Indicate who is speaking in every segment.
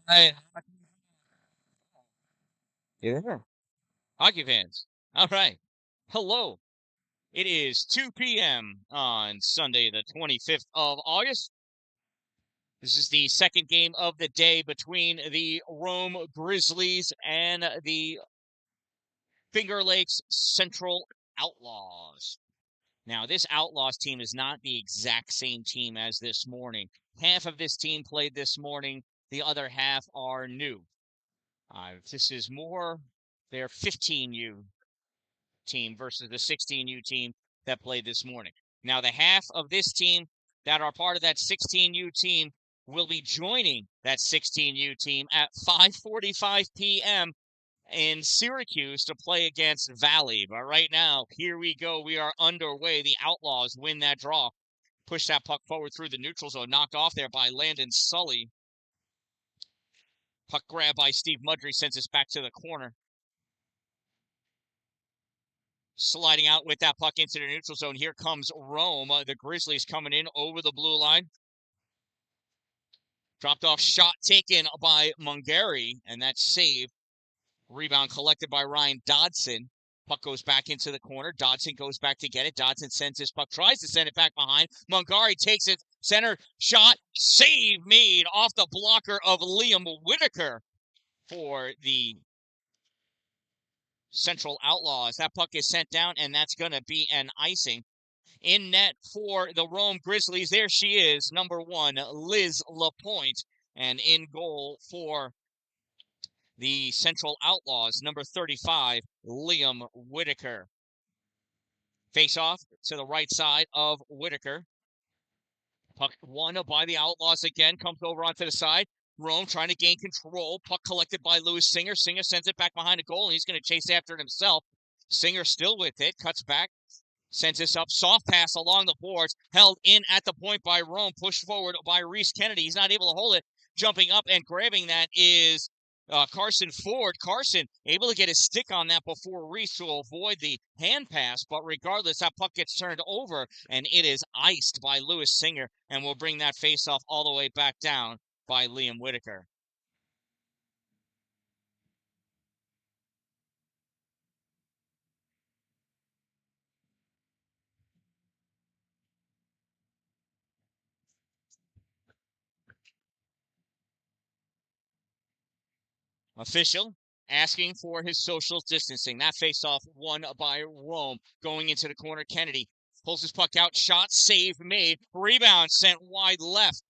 Speaker 1: Right. Yeah. Hockey fans. All right. Hello. It is 2 p.m. on Sunday, the 25th of August. This is the second game of the day between the Rome Grizzlies and the Finger Lakes Central Outlaws. Now, this Outlaws team is not the exact same team as this morning. Half of this team played this morning, the other half are new. This is more their 15U team versus the 16U team that played this morning. Now, the half of this team that are part of that 16U team will be joining that 16U team at 5:45 p.m. in Syracuse to play against Valley. But right now, here we go. We are underway. The Outlaws win that draw. Push that puck forward through the neutral zone. Knocked off there by Landon Sully. Puck grab by Steve Mudry sends us back to the corner. Sliding out with that puck into the neutral zone. Here comes Rome. The Grizzlies coming in over the blue line. Dropped off shot taken by Mungary, and that's saved. Rebound collected by Ryan Dodson. Puck goes back into the corner. Dodson goes back to get it. Dodson sends his puck, tries to send it back behind. Mungary takes it. Center shot. Save made off the blocker of Liam Whitaker for the Central Outlaws. That puck is sent down, and that's going to be an icing. In net for the Rome Grizzlies, there she is, number 1, Liz Lapointe. And in goal for the Central Outlaws, number 35, Liam Whitaker. Face off to the right side of Whitaker. Puck won by the Outlaws again, comes over onto the side. Rome trying to gain control. Puck collected by Lewis Singer. Singer sends it back behind the goal, and he's going to chase after it himself. Singer still with it, cuts back, sends this up. Soft pass along the boards, held in at the point by Rome, pushed forward by Reese Kennedy. He's not able to hold it. Jumping up and grabbing that is Carson Ford. Carson able to get his stick on that before Reese to avoid the hand pass, but regardless, that puck gets turned over, and it is iced by Lewis Singer, and will bring that face-off all the way back down by Liam Whitaker. Official asking for his social distancing. That face-off won by Rome. Going into the corner, Kennedy pulls his puck out. Shot, save made. Rebound sent wide left.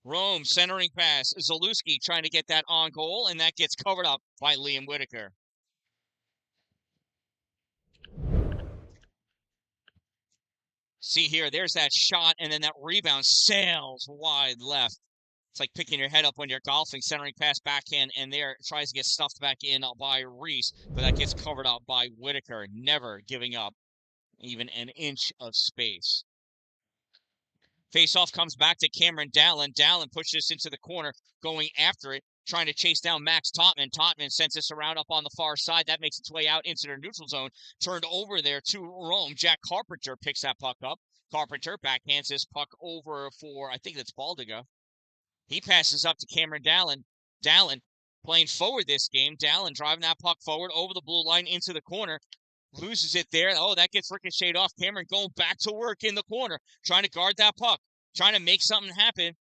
Speaker 1: Rome centering pass. Zalewski trying to get that on goal, and that gets covered up by Liam Whitaker. See here, there's that shot, and then that rebound sails wide left. It's like picking your head up when you're golfing, centering pass backhand, and there tries to get stuffed back in by Reese, but that gets covered up by Whitaker, never giving up even an inch of space. Faceoff comes back to Cameron Dallin. Dallin pushes into the corner, going after it, trying to chase down Max Totman. Totman sends this around up on the far side. That makes its way out into the neutral zone. Turned over there to Rome. Jack Carpenter picks that puck up. Carpenter backhands this puck over for, I think that's Baldiga. He passes up to Cameron Dallin. Dallin playing forward this game. Dallin driving that puck forward over the blue line into the corner. Loses it there. Oh, that gets ricocheted off. Cameron going back to work in the corner, trying to guard that puck, trying to make something happen.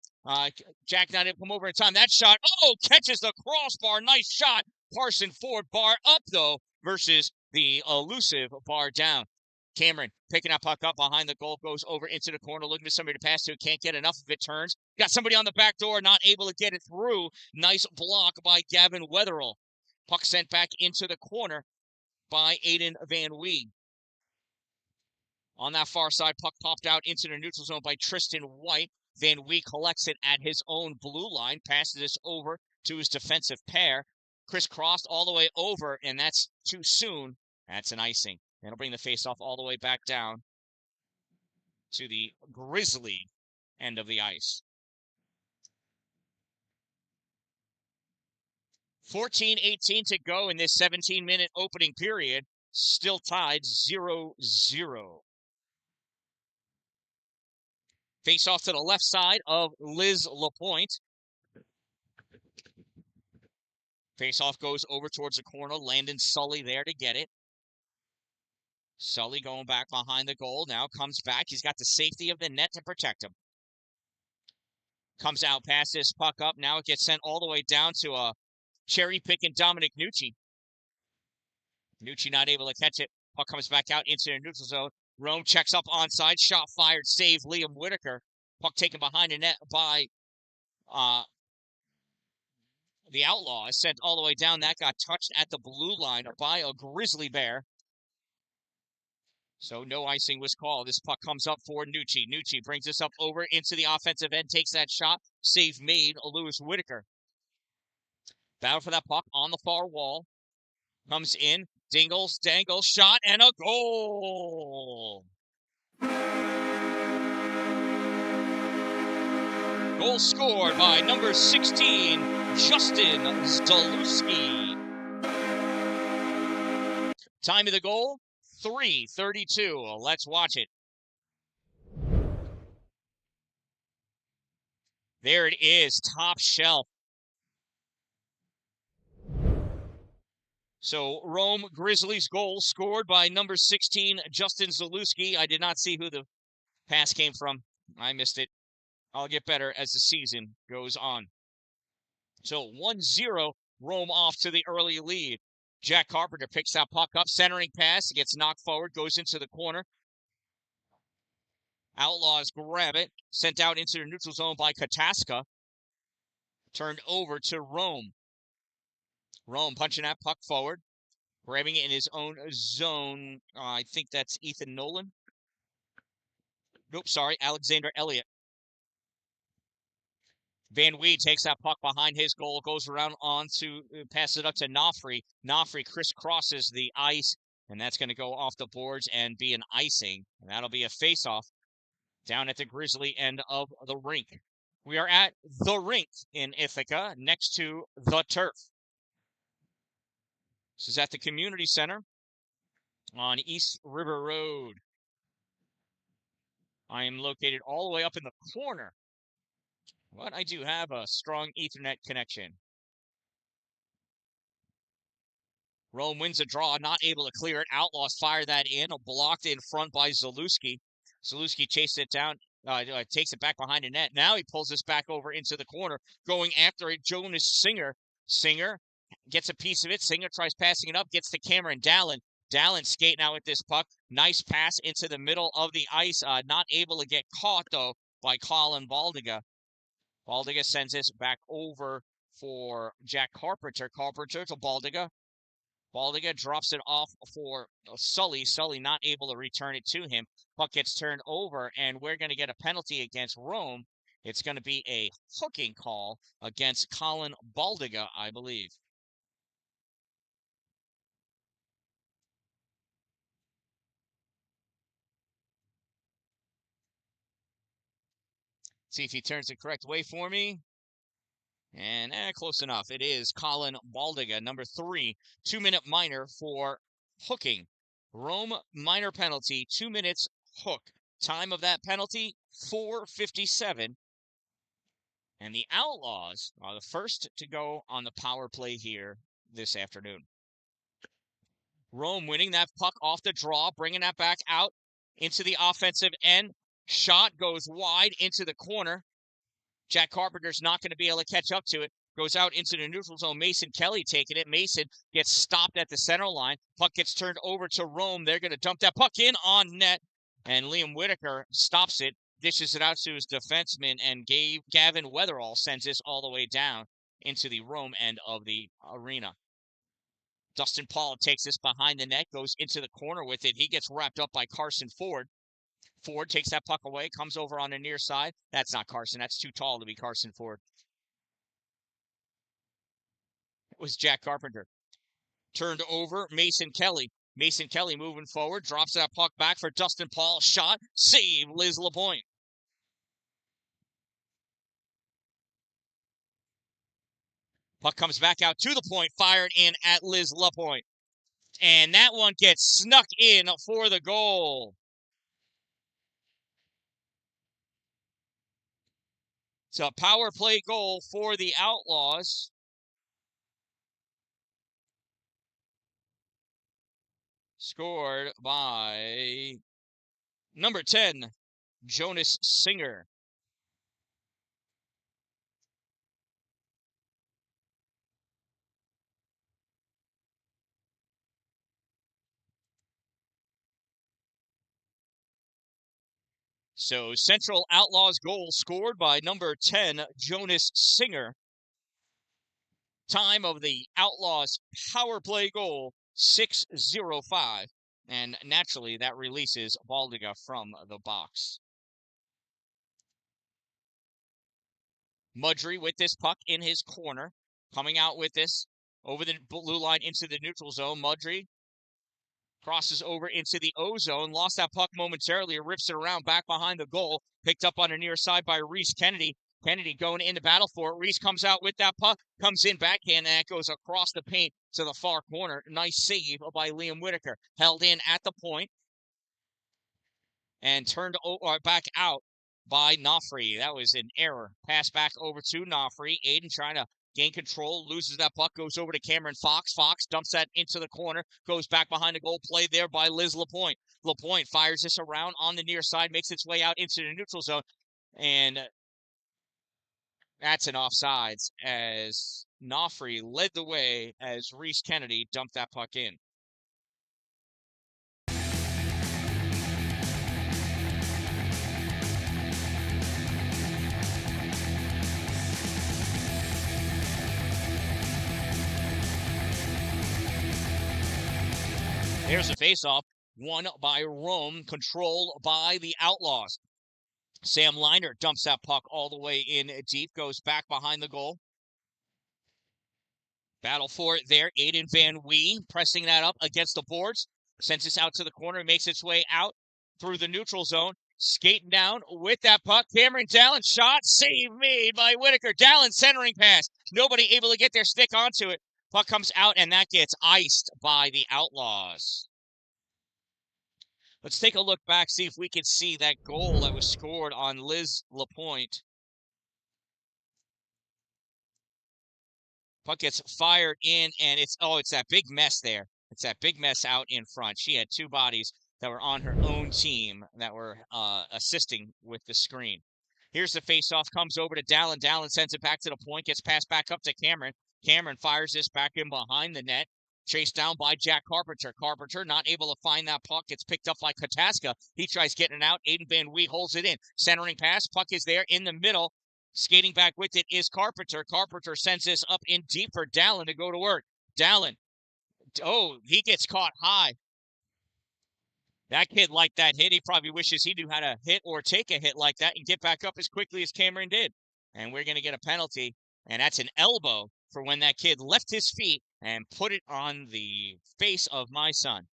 Speaker 1: Jack not able to come over in time. That shot, oh, catches the crossbar. Nice shot. Carson Ford bar up, though, versus the elusive bar down. Cameron picking that puck up behind the goal, goes over into the corner, looking for somebody to pass to. Can't get enough of it, turns. Got somebody on the back door, not able to get it through. Nice block by Gavin Wetherill. Puck sent back into the corner by Aiden Van Wee. On that far side, puck popped out into the neutral zone by Tristan White. Van Wee collects it at his own blue line, passes this over to his defensive pair. Crisscrossed all the way over, and that's too soon. That's an icing. That'll bring the faceoff all the way back down to the Grizzly end of the ice. 14:18 to go in this 17-minute opening period. Still tied 0-0. Face off to the left side of Liz Lapointe. Face-off goes over towards the corner. Landon Sully there to get it. Sully going back behind the goal. Now comes back. He's got the safety of the net to protect him. Comes out past this puck up. Now it gets sent all the way down to a cherry-picking Dominic Nucci. Nucci not able to catch it. Puck comes back out into the neutral zone. Rome checks up onside. Shot fired. Save Liam Whitaker. Puck taken behind the net by the Outlaws. Sent all the way down. That got touched at the blue line by a Grizzly Bear. So no icing was called. This puck comes up for Nucci. Nucci brings this up over into the offensive end. Takes that shot. Save made. Lewis Whitaker. Battle for that puck on the far wall. Comes in. Dingles, dangles, shot, and a goal! Goal scored by number 16, Justin Zalewski. Time of the goal, 3:32. Let's watch it. There it is, top shelf. So, Rome Grizzlies goal scored by number 16, Justin Zalewski. I did not see who the pass came from. I missed it. I'll get better as the season goes on. So 1-0, Rome off to the early lead. Jack Carpenter picks that puck up, centering pass. It gets knocked forward, goes into the corner. Outlaws grab it, sent out into the neutral zone by Kataska. Turned over to Rome. Rome punching that puck forward, grabbing it in his own zone. I think that's Ethan Nolan. Nope, sorry, Alexander Elliott. Van Weed takes that puck behind his goal, goes around on to pass it up to Nofri. Nofri crisscrosses the ice, and that's going to go off the boards and be an icing. And that'll be a face-off down at the Grizzly end of the rink. We are at the rink in Ithaca, next to the turf. This is at the community center on East River Road. I am located all the way up in the corner, but I do have a strong Ethernet connection. Rome wins a draw, not able to clear it. Outlaws fire that in, blocked in front by Zalewski. Zalewski chases it down, takes it back behind the net. Now he pulls this back over into the corner, going after it. Jonas Singer. Singer gets a piece of it. Singer tries passing it up, gets to Cameron Dalin. Dalin skating out with this puck. Nice pass into the middle of the ice. Not able to get caught, though, by Colin Baldiga. Baldiga sends this back over for Jack Carpenter. Carpenter to Baldiga. Baldiga drops it off for Sully. Sully not able to return it to him. Puck gets turned over, and we're going to get a penalty against Rome. It's going to be a hooking call against Colin Baldiga, I believe. See if he turns the correct way for me. And close enough. It is Colin Baldiga, number 3, 2-minute minor for hooking. Rome minor penalty, 2 minutes hook. Time of that penalty, 4:57. And the Outlaws are the first to go on the power play here this afternoon. Rome winning that puck off the draw, bringing that back out into the offensive end. Shot goes wide into the corner. Jack Carpenter's not going to be able to catch up to it. Goes out into the neutral zone. Mason Kelly taking it. Mason gets stopped at the center line. Puck gets turned over to Rome. They're going to dump that puck in on net. And Liam Whitaker stops it, dishes it out to his defenseman, and Gavin Weatherall sends this all the way down into the Rome end of the arena. Dustin Paul takes this behind the net, goes into the corner with it. He gets wrapped up by Carson Ford. Ford takes that puck away, comes over on the near side. That's not Carson. That's too tall to be Carson Ford. It was Jack Carpenter. Turned over, Mason Kelly. Mason Kelly moving forward, drops that puck back for Dustin Paul. Shot, save, Liz Lapointe. Puck comes back out to the point, fired in at Liz Lapointe. And that one gets snuck in for the goal. It's a power play goal for the Outlaws. Scored by number 10, Jonas Singer. So Central Outlaws goal scored by number 10, Jonas Singer. Time of the Outlaws power play goal, 6:05. And naturally, that releases Baldiga from the box. Mudry with this puck in his corner, coming out with this over the blue line into the neutral zone. Mudry crosses over into the O zone, lost that puck momentarily, rips it around back behind the goal, picked up on the near side by Reese Kennedy. Kennedy going into battle for it. Reese comes out with that puck, comes in backhand, and that goes across the paint to the far corner. Nice save by Liam Whitaker. Held in at the point and turned back out by Nofri. That was an error. Pass back over to Nofri. Aiden trying to gain control, loses that puck, goes over to Cameron Fox. Fox dumps that into the corner, goes back behind the goal, play there by Liz LaPointe. LaPointe fires this around on the near side, makes its way out into the neutral zone, and that's an offsides as Nofri led the way as Reese Kennedy dumped that puck in. Here's a faceoff, won by Rome, controlled by the Outlaws. Sam Liner dumps that puck all the way in deep, goes back behind the goal. Battle for it there. Aiden Van Wee pressing that up against the boards. Sends this out to the corner, makes its way out through the neutral zone. Skating down with that puck. Cameron Dalin shot, save made by Whitaker. Dalin centering pass. Nobody able to get their stick onto it. Puck comes out, and that gets iced by the Outlaws. Let's take a look back, see if we can see that goal that was scored on Liz LaPointe. Puck gets fired in, and it's that big mess there. It's that big mess out in front. She had two bodies that were on her own team that were assisting with the screen. Here's the faceoff, comes over to Dalin. Dalin sends it back to the point, gets passed back up to Cameron. Cameron fires this back in behind the net. Chased down by Jack Carpenter. Carpenter not able to find that puck. It's picked up by Kataska. He tries getting it out. Aiden Van Wee holds it in. Centering pass. Puck is there in the middle. Skating back with it is Carpenter. Carpenter sends this up in deep for Dalin to go to work. Dalin. Oh, he gets caught high. That kid liked that hit. He probably wishes he knew how to hit or take a hit like that and get back up as quickly as Cameron did. And we're going to get a penalty. And that's an elbow for when that kid left his feet and put it on the face of my son.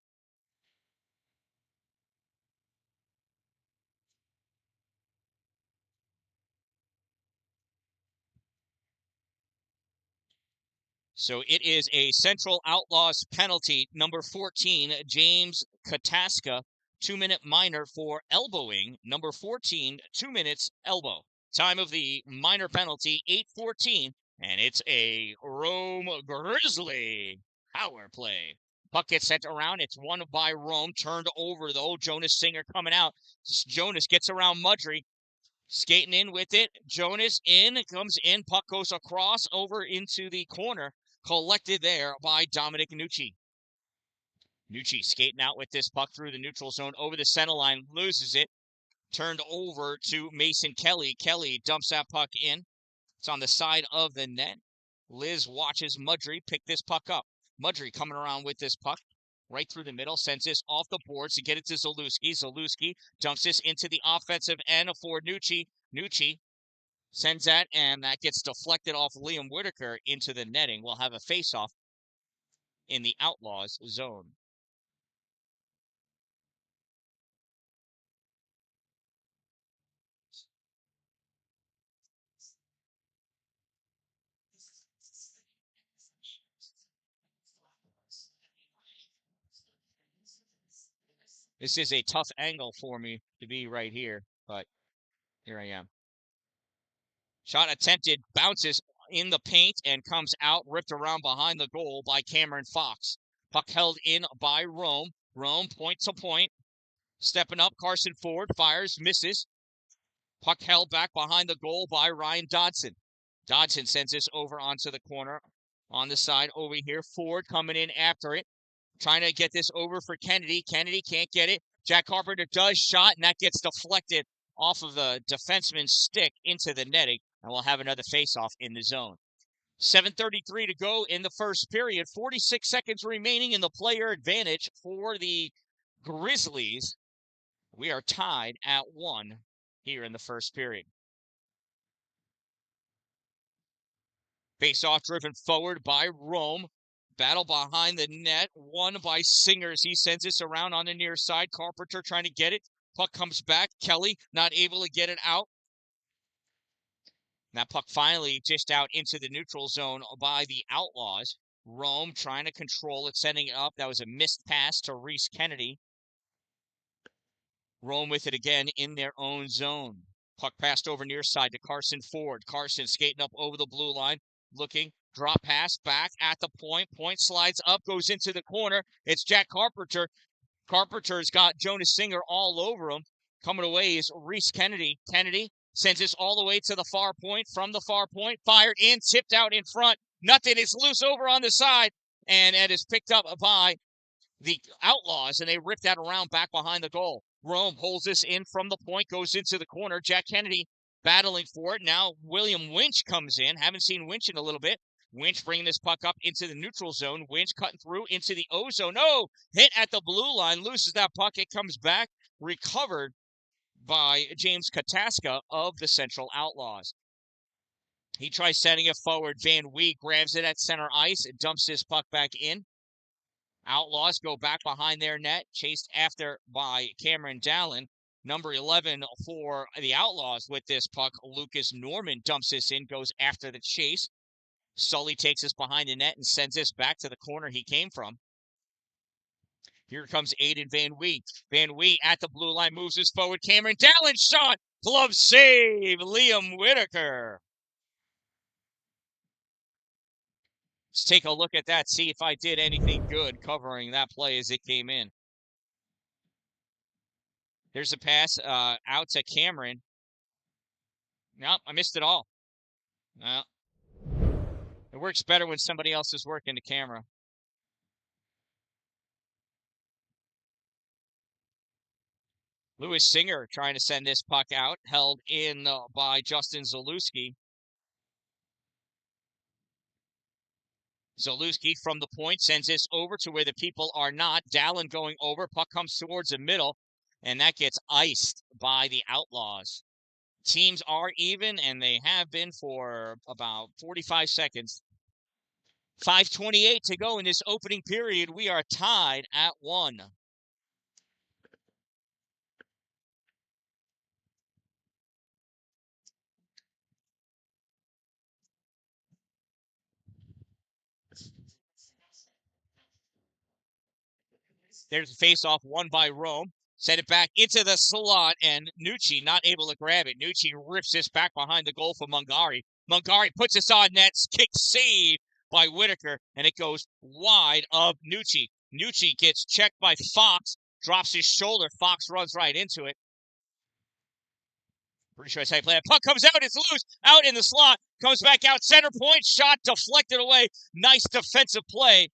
Speaker 1: So it is a Central Outlaws penalty, number 14, James Kataska, 2-minute minor for elbowing. Number 14, 2 minutes elbow. Time of the minor penalty, 8:14, and it's a Rome Grizzly power play. Puck gets sent around. It's won by Rome. Turned over, though. Jonas Singer coming out. Jonas gets around Mudry. Skating in with it. Jonas in, comes in. Puck goes across over into the corner. Collected there by Dominic Nucci. Nucci skating out with this puck through the neutral zone over the center line. Loses it. Turned over to Mason Kelly. Kelly dumps that puck in. It's on the side of the net. Liz watches Mudry pick this puck up. Mudry coming around with this puck. Right through the middle, sends this off the boards to get it to Zalewski. Zalewski dumps this into the offensive end for Nucci. Nucci sends that, and that gets deflected off Liam Whitaker into the netting. We'll have a face-off in the Outlaws zone. This is a tough angle for me to be right here, but here I am. Shot attempted, bounces in the paint and comes out, ripped around behind the goal by Cameron Fox. Puck held in by Rome. Rome, point to point. Stepping up, Carson Ford fires, misses. Puck held back behind the goal by Ryan Dodson. Dodson sends this over onto the corner. On the side over here, Ford coming in after it. Trying to get this over for Kennedy. Kennedy can't get it. Jack Carpenter does shot, and that gets deflected off of the defenseman's stick into the netting, and we'll have another faceoff in the zone. 7:33 to go in the first period. 46 seconds remaining in the player advantage for the Grizzlies. We are tied at 1 here in the first period. Face-off driven forward by Rome. Battle behind the net, won by Singers. He sends this around on the near side. Carpenter trying to get it. Puck comes back. Kelly not able to get it out. That puck finally dished out into the neutral zone by the Outlaws. Rome trying to control it, sending it up. That was a missed pass to Reese Kennedy. Rome with it again in their own zone. Puck passed over near side to Carson Ford. Carson skating up over the blue line, looking, drop pass back at the point. Point slides up, goes into the corner. It's Jack Carpenter. Carpenter's got Jonas Singer all over him. Coming away is Reese Kennedy. Kennedy sends this all the way to the far point. From the far point, fired in, tipped out in front. Nothing. It's loose over on the side, and it is picked up by the Outlaws, and they rip that around back behind the goal. Rome holds this in from the point, goes into the corner. Jack Kennedy battling for it. Now William Winch comes in. Haven't seen Winch in a little bit. Winch bringing this puck up into the neutral zone. Winch cutting through into the O zone. No! Hit at the blue line. Loses that puck. It comes back. Recovered by James Kataska of the Central Outlaws. He tries sending it forward. Van Wee grabs it at center ice and dumps this puck back in. Outlaws go back behind their net, chased after by Cameron Dallin. Number 11 for the Outlaws with this puck. Lucas Norman dumps this in, goes after the chase. Sully takes this behind the net and sends this back to the corner he came from. Here comes Aiden Van Wee. Van Wee at the blue line moves this forward. Cameron Dallin shot. Glove save. Liam Whitaker. Let's take a look at that, see if I did anything good covering that play as it came in. There's a pass out to Cameron. Nope, I missed it all. No. It works better when somebody else is working the camera. Lewis Singer trying to send this puck out, held in by Justin Zalewski. Zalewski from the point sends this over to where the people are not. Dallin going over. Puck comes towards the middle, and that gets iced by the Outlaws. Teams are even, and they have been for about 45 seconds. 5:28 to go in this opening period. We are tied at 1. There's a face-off won by Rome. Send it back into the slot, and Nucci not able to grab it. Nucci rips this back behind the goal for Mungari. Mungari puts this on net. Kick save by Whitaker, and it goes wide of Nucci. Nucci gets checked by Fox, drops his shoulder. Fox runs right into it. Pretty sure that's how you play it. Puck comes out. It's loose. Out in the slot. Comes back out. Center point. Shot deflected away. Nice defensive play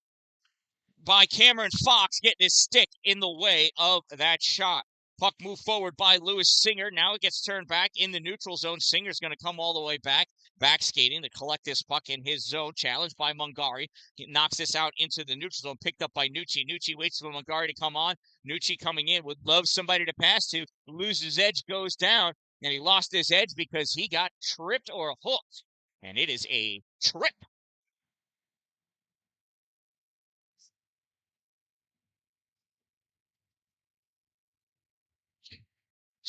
Speaker 1: by Cameron Fox, getting his stick in the way of that shot. Puck moved forward by Lewis Singer. Now it gets turned back in the neutral zone. Singer's going to come all the way back skating to collect this puck in his zone. Challenged by Mungari. He knocks this out into the neutral zone, picked up by Nucci. Nucci waits for Mungari to come on. Nucci coming in, would love somebody to pass to. Loses edge, goes down, and he lost his edge because he got tripped or hooked. And it is a trip.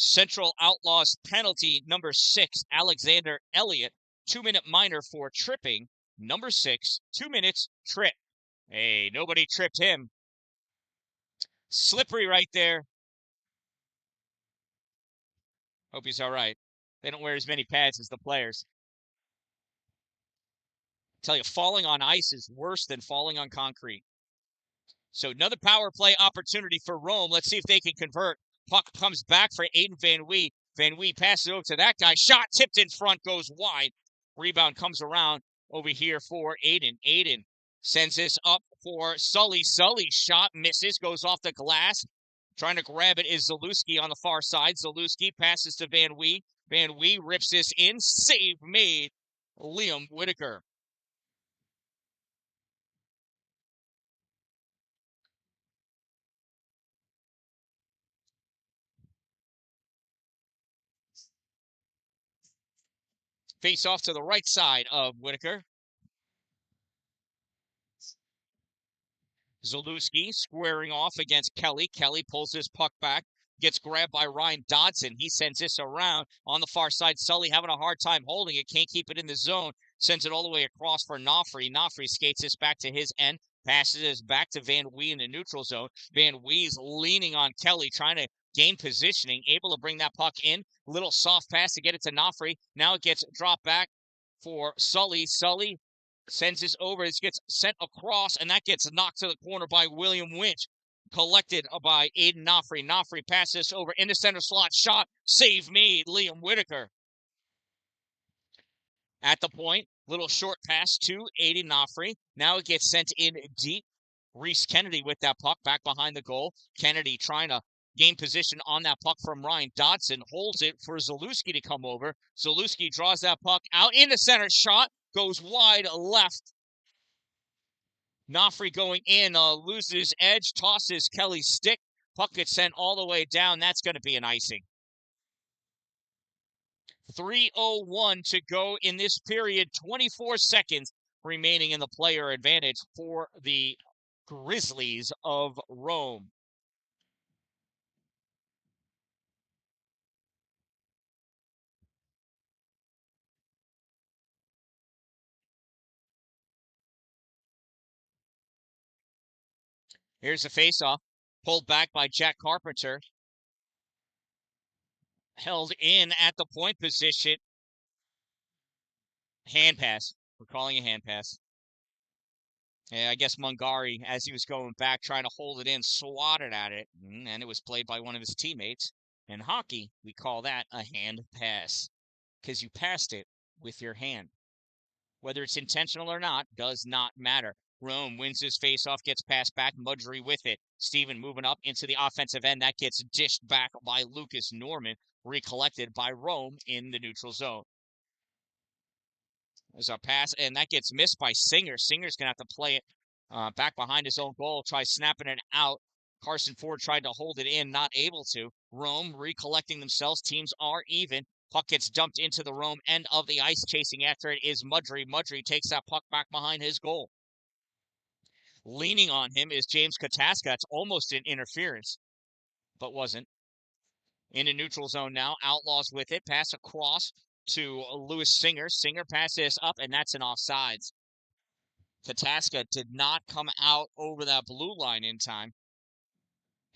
Speaker 1: Central Outlaws penalty, number 6, Alexander Elliott. 2-minute minor for tripping. Number 6, 2 minutes, trip. Hey, nobody tripped him. Slippery right there. Hope he's all right. They don't wear as many pads as the players. I tell you, falling on ice is worse than falling on concrete. So another power play opportunity for Rome. Let's see if they can convert. Puck comes back for Aiden Van Wee. Van Wee passes it over to that guy. Shot tipped in front, goes wide. Rebound comes around over here for Aiden. Aiden sends this up for Sully. Sully's shot misses, goes off the glass. Trying to grab it is Zalewski on the far side. Zalewski passes to Van Wee. Van Wee rips this in. Save made. Liam Whitaker. Face off to the right side of Whitaker. Zalewski squaring off against Kelly. Kelly pulls his puck back, gets grabbed by Ryan Dodson. He sends this around on the far side. Sully having a hard time holding it, can't keep it in the zone. Sends it all the way across for Nofri. Nofri skates this back to his end, passes this back to Van Wee in the neutral zone. Van Wee's leaning on Kelly, trying to gain positioning, able to bring that puck in. Little soft pass to get it to Nofri. Now it gets dropped back for Sully. Sully sends this over. This gets sent across, and that gets knocked to the corner by William Winch. Collected by Aiden Nofri. Nofri passes over in the center slot. Shot. Save made. Liam Whitaker. At the point, little short pass to Aiden Nofri. Now it gets sent in deep. Reese Kennedy with that puck back behind the goal. Kennedy trying to gain position on that puck from Ryan Dodson. Holds it for Zalewski to come over. Zalewski draws that puck out in the center. Shot. Goes wide left. Nofri going in, loses edge, tosses Kelly's stick. Puck gets sent all the way down. That's going to be an icing. 3:01 to go in this period. 24 seconds remaining in the player advantage for the Grizzlies of Rome. Here's the faceoff, pulled back by Jack Carpenter. Held in at the point position. Hand pass. We're calling a hand pass. Yeah, I guess Mungari, as he was going back, trying to hold it in, swatted at it, and it was played by one of his teammates. In hockey, we call that a hand pass, because you passed it with your hand. Whether it's intentional or not does not matter. Rome wins his faceoff, gets passed back, Mudry with it. Steven moving up into the offensive end. That gets dished back by Lucas Norman, recollected by Rome in the neutral zone. There's a pass, and that gets missed by Singer. Singer's going to have to play it back behind his own goal, try snapping it out. Carson Ford tried to hold it in, not able to. Rome recollecting themselves. Teams are even. Puck gets dumped into the Rome end of the ice. Chasing after it is Mudry. Mudry takes that puck back behind his goal. Leaning on him is James Kataska. That's almost an interference, but wasn't. In a neutral zone now. Outlaws with it. Pass across to Lewis Singer. Singer passes up, and that's an offsides. Kataska did not come out over that blue line in time,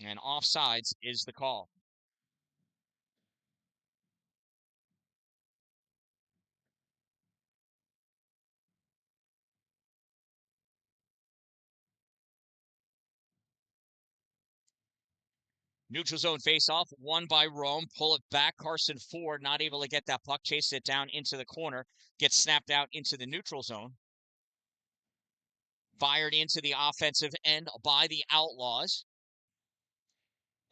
Speaker 1: and offsides is the call. Neutral zone face-off, won by Rome. Pull it back. Carson Ford not able to get that puck. Chase it down into the corner. Gets snapped out into the neutral zone. Fired into the offensive end by the Outlaws.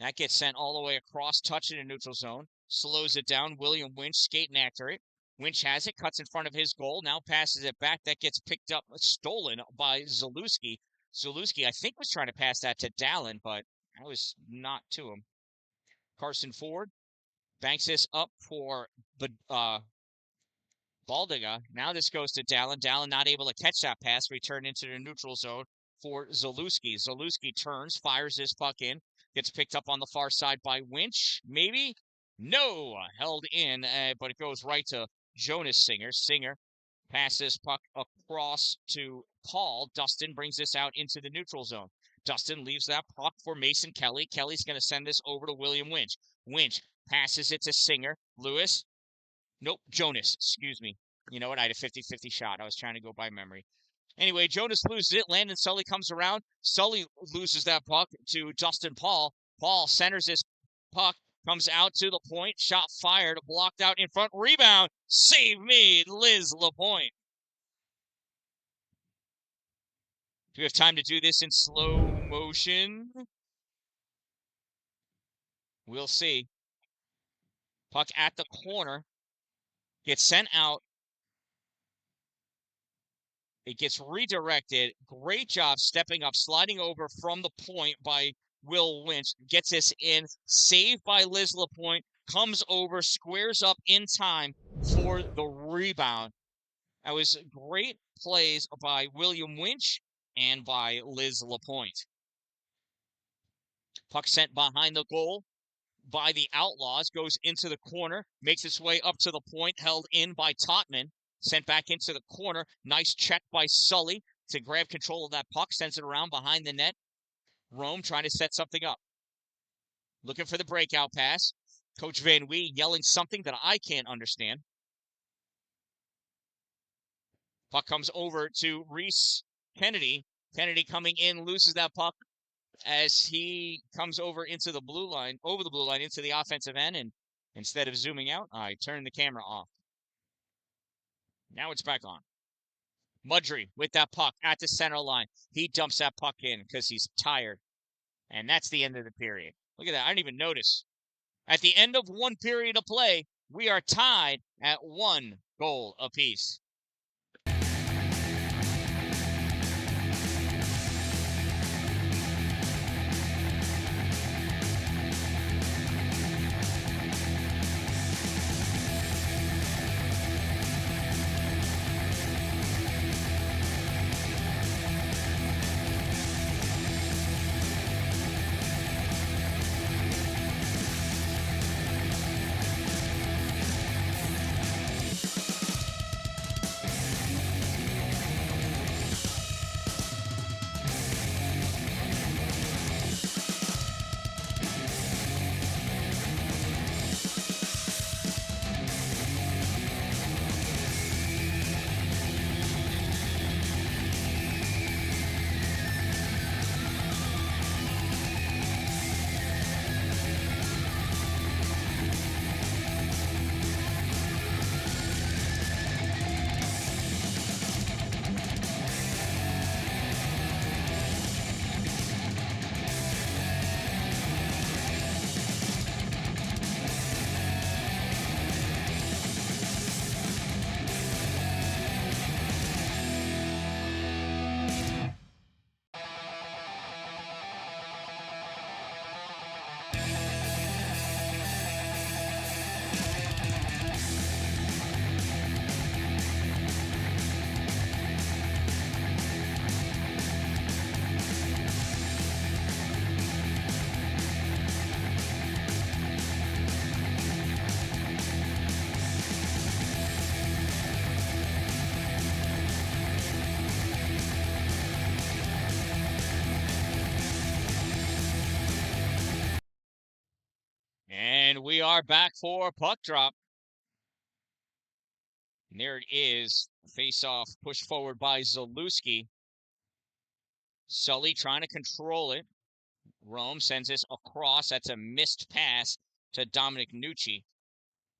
Speaker 1: That gets sent all the way across, touching the neutral zone. Slows it down. William Winch skating after it. Winch has it, cuts in front of his goal. Now passes it back. That gets picked up, stolen by Zalewski. Zalewski, I think, was trying to pass that to Dalin, but that was not to him. Carson Ford banks this up for Baldiga. Now this goes to Dalin. Dalin not able to catch that pass. Return into the neutral zone for Zalewski. Zalewski turns, fires this puck in. Gets picked up on the far side by Winch. Maybe? No! Held in, but it goes right to Jonas Singer. Singer passes puck across to Paul. Dustin brings this out into the neutral zone. Dustin leaves that puck for Mason Kelly. Kelly's going to send this over to William Winch. Winch passes it to Singer. Lewis. Nope, Jonas. Excuse me. You know what? I had a 50-50 shot. I was trying to go by memory. Anyway, Jonas loses it. Landon Sully comes around. Sully loses that puck to Dustin Paul. Paul centers his puck, comes out to the point. Shot fired, blocked out in front. Rebound. Save me, Liz LaPointe. Do we have time to do this in slow motion? We'll see. Puck at the corner. Gets sent out. It gets redirected. Great job stepping up, sliding over from the point by Will Winch. Gets this in. Saved by Liz LaPointe. Comes over, squares up in time for the rebound. That was great plays by William Winch and by Liz LaPointe. Puck sent behind the goal by the Outlaws, goes into the corner, makes its way up to the point, held in by Totman, sent back into the corner. Nice check by Sully to grab control of that puck, sends it around behind the net. Rome trying to set something up. Looking for the breakout pass. Coach Van Wee yelling something that I can't understand. Puck comes over to Reese Kennedy. Kennedy coming in, loses that puck as he comes over into the blue line, into the offensive end, and instead of zooming out, I turn the camera off. Now it's back on. Mudry with that puck at the center line. He dumps that puck in because he's tired. And that's the end of the period. Look at that. I didn't even notice. At the end of one period of play, we are tied at 1 goal apiece. And we are back for puck drop. And there it is. Face off, pushed forward by Zalewski. Sully trying to control it. Rome sends this across. That's a missed pass to Dominic Nucci.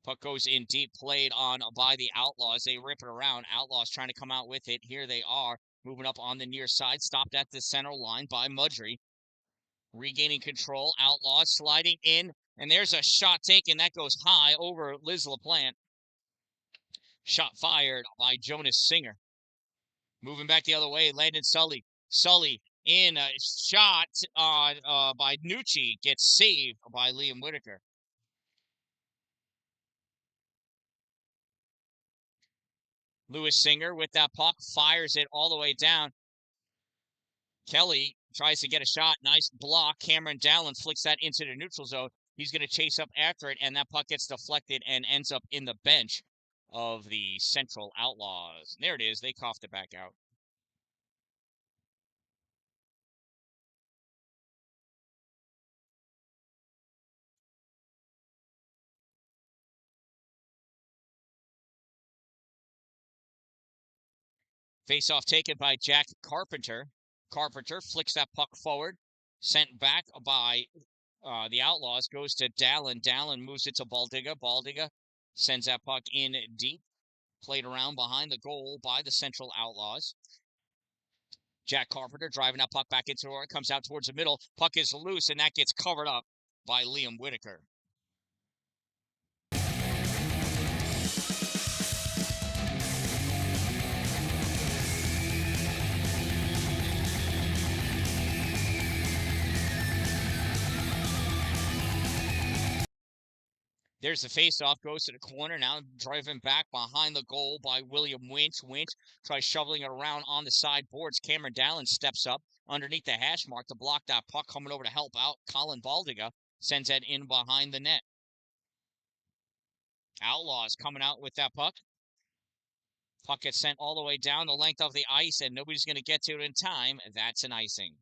Speaker 1: Puck goes in deep, played on by the Outlaws. They rip it around. Outlaws trying to come out with it. Here they are, moving up on the near side. Stopped at the center line by Mudry. Regaining control. Outlaws sliding in. And there's a shot taken. That goes high over Liz LaPlante. Shot fired by Jonas Singer. Moving back the other way, Landon Sully. Sully in a shot by Nucci. Gets saved by Liam Whitaker. Lewis Singer with that puck, fires it all the way down. Kelly tries to get a shot. Nice block. Cameron Dallin flicks that into the neutral zone. He's going to chase up after it, and that puck gets deflected and ends up in the bench of the Central Outlaws. And there it is. They coughed it back out. Face-off taken by Jack Carpenter. Carpenter flicks that puck forward. Sent back by the Outlaws. Goes to Dan-Dalin. Dan-Dalin moves it to Baldiga. Baldiga sends that puck in deep. Played around behind the goal by the Central Outlaws. Jack Carpenter driving that puck back into it. Comes out towards the middle. Puck is loose, and that gets covered up by Liam Whitaker. There's the face-off, goes to the corner, now driving back behind the goal by William Winch. Winch tries shoveling it around on the side boards. Cameron Dallen steps up underneath the hash mark to block that puck, coming over to help out. Colin Baldiga sends that in behind the net. Outlaws coming out with that puck. Puck gets sent all the way down the length of the ice, and nobody's going to get to it in time. That's an icing.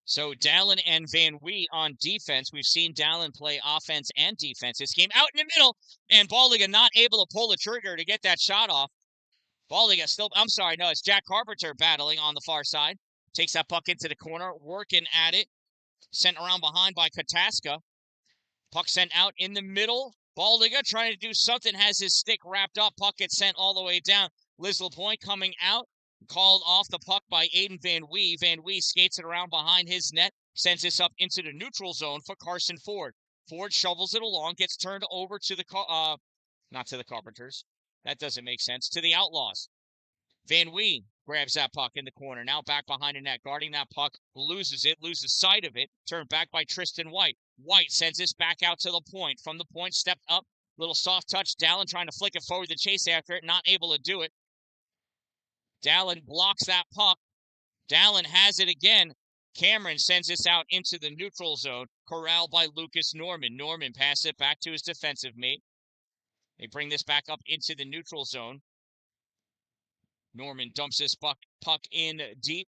Speaker 1: So Dallen and Van Wee on defense. We've seen Dallen play offense and defense this game. Out in the middle, and Baldiga not able to pull the trigger to get that shot off. Baldiga still, I'm sorry, no, it's Jack Carpenter battling on the far side. Takes that puck into the corner, working at it. Sent around behind by Kataska. Puck sent out in the middle. Baldiga trying to do something, has his stick wrapped up. Puck gets sent all the way down. Liz LaPointe coming out. Called off the puck by Aiden Van Wee. Van Wee skates it around behind his net. Sends this up into the neutral zone for Carson Ford. Ford shovels it along. Gets turned over to the, not to the Carpenters. That doesn't make sense. To the Outlaws. Van Wee grabs that puck in the corner. Now back behind the net. Guarding that puck. Loses it. Loses sight of it. Turned back by Tristan White. White sends this back out to the point. From the point, stepped up. Little soft touch. Dallen trying to flick it forward to chase after it. Not able to do it. Dallen blocks that puck. Dallen has it again. Cameron sends this out into the neutral zone. Corralled by Lucas Norman. Norman passes it back to his defensive mate. They bring this back up into the neutral zone. Norman dumps this puck in deep.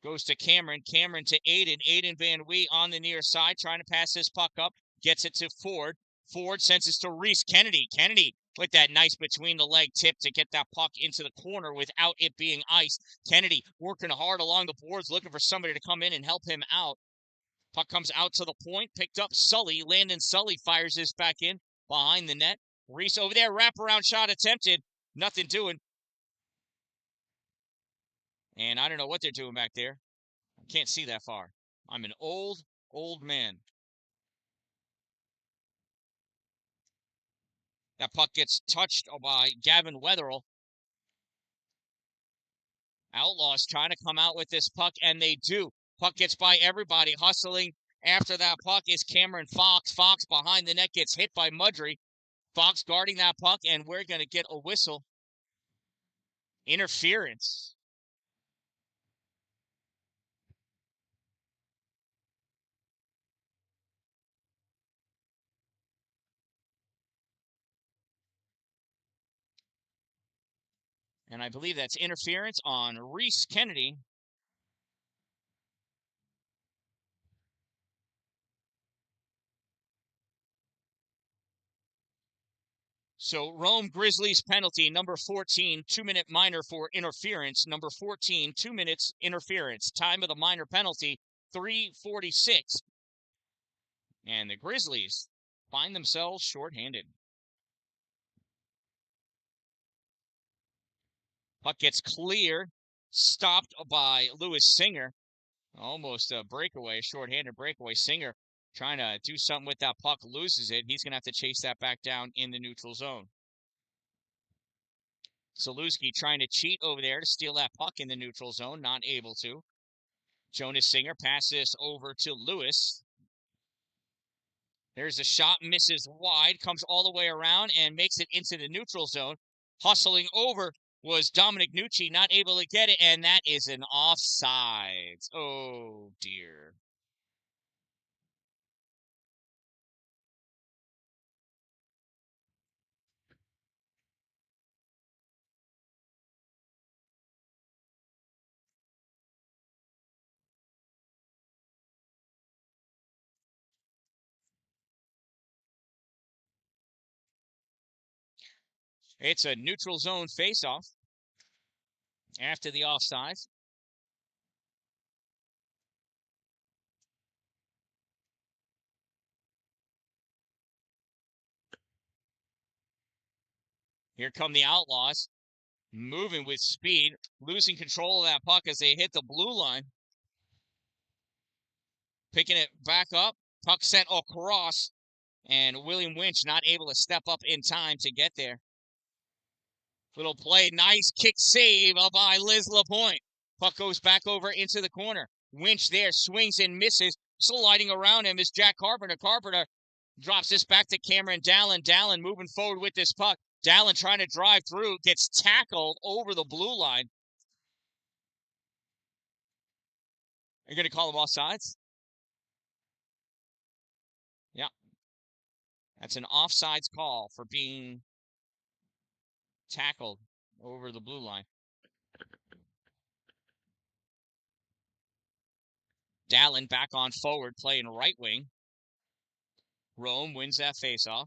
Speaker 1: Goes to Cameron. Cameron to Aiden. Aiden Van Wee on the near side, trying to pass this puck up. Gets it to Ford. Ford sends it to Reese Kennedy. Kennedy with that nice between the leg tip to get that puck into the corner without it being iced. Kennedy working hard along the boards, looking for somebody to come in and help him out. Puck comes out to the point, picked up Sully. Landon Sully fires this back in behind the net. Reese over there, wraparound shot attempted. Nothing doing. And I don't know what they're doing back there. I can't see that far. I'm an old man. That puck gets touched by Gavin Wetherell. Outlaws trying to come out with this puck, and they do. Puck gets by everybody. Hustling after that puck is Cameron Fox. Fox behind the net gets hit by Mudry. Fox guarding that puck, and we're going to get a whistle. Interference. And I believe that's interference on Reese Kennedy. So Rome Grizzlies penalty, number 14, 2-minute minor for interference. Number 14, 2 minutes interference. Time of the minor penalty, 3:46. And the Grizzlies find themselves shorthanded. Puck gets clear, stopped by Lewis Singer. Almost a breakaway, a shorthanded breakaway. Singer trying to do something with that puck, loses it. He's going to have to chase that back down in the neutral zone. Salewski trying to cheat over there to steal that puck in the neutral zone, not able to. Jonas Singer passes over to Lewis. There's a shot, misses wide, comes all the way around and makes it into the neutral zone. Hustling over was Dominic Nucci, not able to get it, and that is an offside. Oh, dear. It's a neutral zone faceoff after the offside. Here come the Outlaws, moving with speed, losing control of that puck as they hit the blue line. Picking it back up, puck sent across, and William Winch not able to step up in time to get there. Little play, nice kick save by Liz LaPointe. Puck goes back over into the corner. Winch there swings and misses. Sliding around him is Jack Carpenter. Carpenter drops this back to Cameron Dalin. Dalin moving forward with this puck. Dalin trying to drive through, gets tackled over the blue line. Are you going to call him offsides? Yeah. That's an offsides call for being tackled over the blue line. Dalin back on forward, playing right wing. Rome wins that faceoff.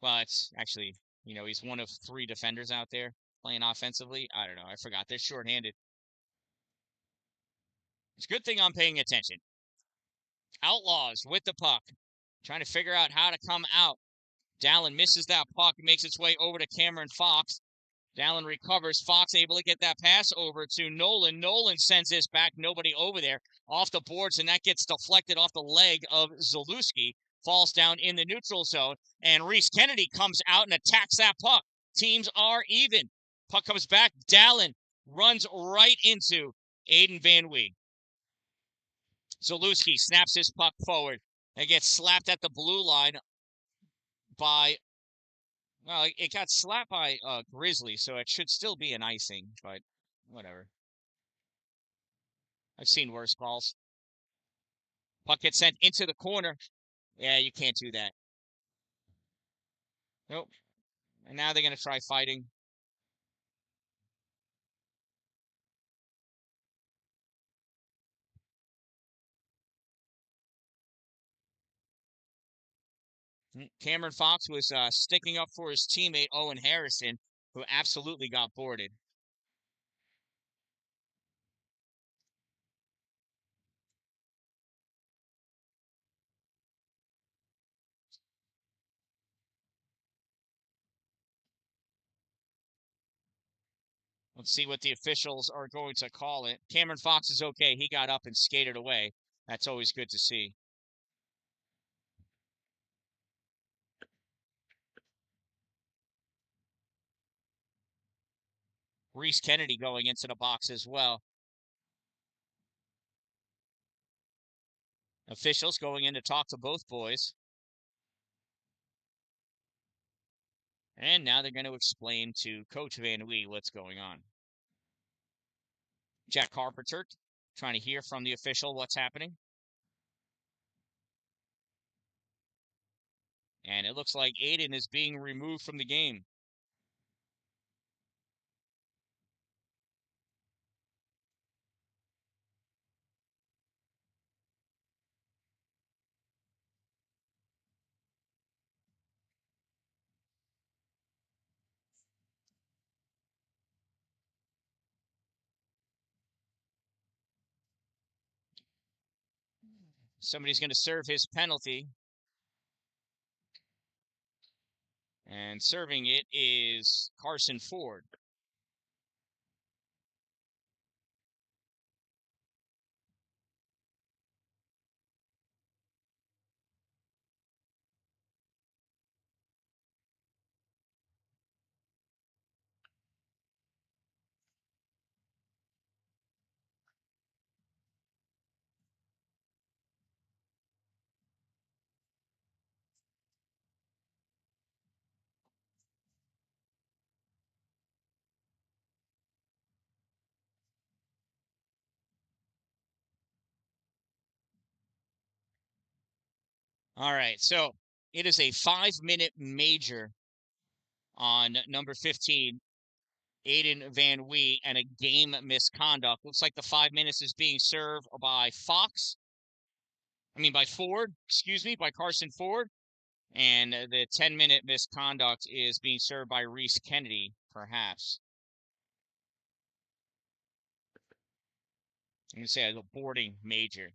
Speaker 1: Well, it's actually, he's one of 3 defenders out there playing offensively. I don't know. I forgot. They're shorthanded. It's a good thing I'm paying attention. Outlaws with the puck. Trying to figure out how to come out. Dalin misses that puck, makes its way over to Cameron Fox. Dalin recovers. Fox able to get that pass over to Nolan. Nolan sends this back. Nobody over there. Off the boards, and that gets deflected off the leg of Zalewski. Falls down in the neutral zone, and Reese Kennedy comes out and attacks that puck. Teams are even. Puck comes back. Dalin runs right into Aiden Van Wee. Zalewski snaps his puck forward and gets slapped at the blue line by, well, it got slapped by Grizzlies, so it should still be an icing, but whatever. I've seen worse calls. Puck gets sent into the corner. Yeah, you can't do that. Nope. And now they're going to try fighting. Cameron Fox was sticking up for his teammate, Owen Harrison, who absolutely got boarded. Let's see what the officials are going to call it. Cameron Fox is okay. He got up and skated away. That's always good to see. Reese Kennedy going into the box as well. Officials going in to talk to both boys. And now they're going to explain to Coach Van Wee what's going on. Jack Carpenter trying to hear from the official what's happening. And it looks like Aiden is being removed from the game. Somebody's going to serve his penalty. And serving it is Carson Ford. All right, so it is a 5-minute major on number 15, Aiden Van Wee, and a game misconduct. Looks like the 5 minutes is being served by by Ford, by Carson Ford. And the 10-minute misconduct is being served by Reese Kennedy, perhaps. I'm going to say a boarding major.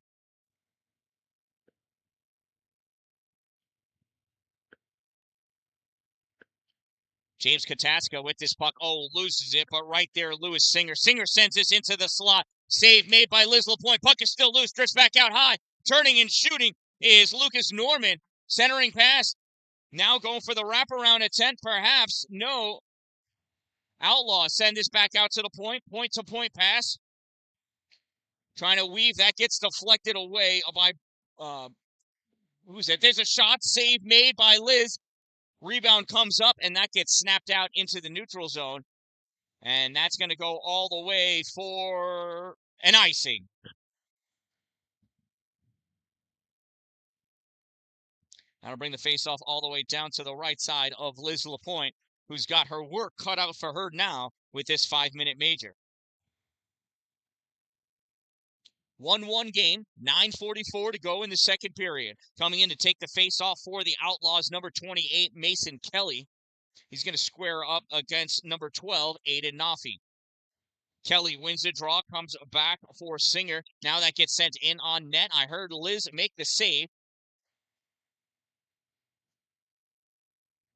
Speaker 1: James Kataska with this puck. Oh, loses it, but right there, Lewis Singer. Singer sends this into the slot. Save made by Liz LaPointe. Puck is still loose. Drifts back out high. Turning and shooting is Lucas Norman. Centering pass. Now going for the wraparound attempt, perhaps. No. Outlaws send this back out to the point. Point-to-point pass. Trying to weave. That gets deflected away by, who's it? There's a shot. Save made by Liz. Rebound comes up, and that gets snapped out into the neutral zone. And that's going to go all the way for an icing. That'll bring the faceoff all the way down to the right side of Liz LaPointe, who's got her work cut out for her now with this 5-minute major. 1-1 game, 9:44 to go in the second period. Coming in to take the faceoff for the Outlaws, number 28, Mason Kelly. He's going to square up against number 12, Aiden Nafi. Kelly wins the draw, comes back for Singer. Now that gets sent in on net. I heard Liz make the save.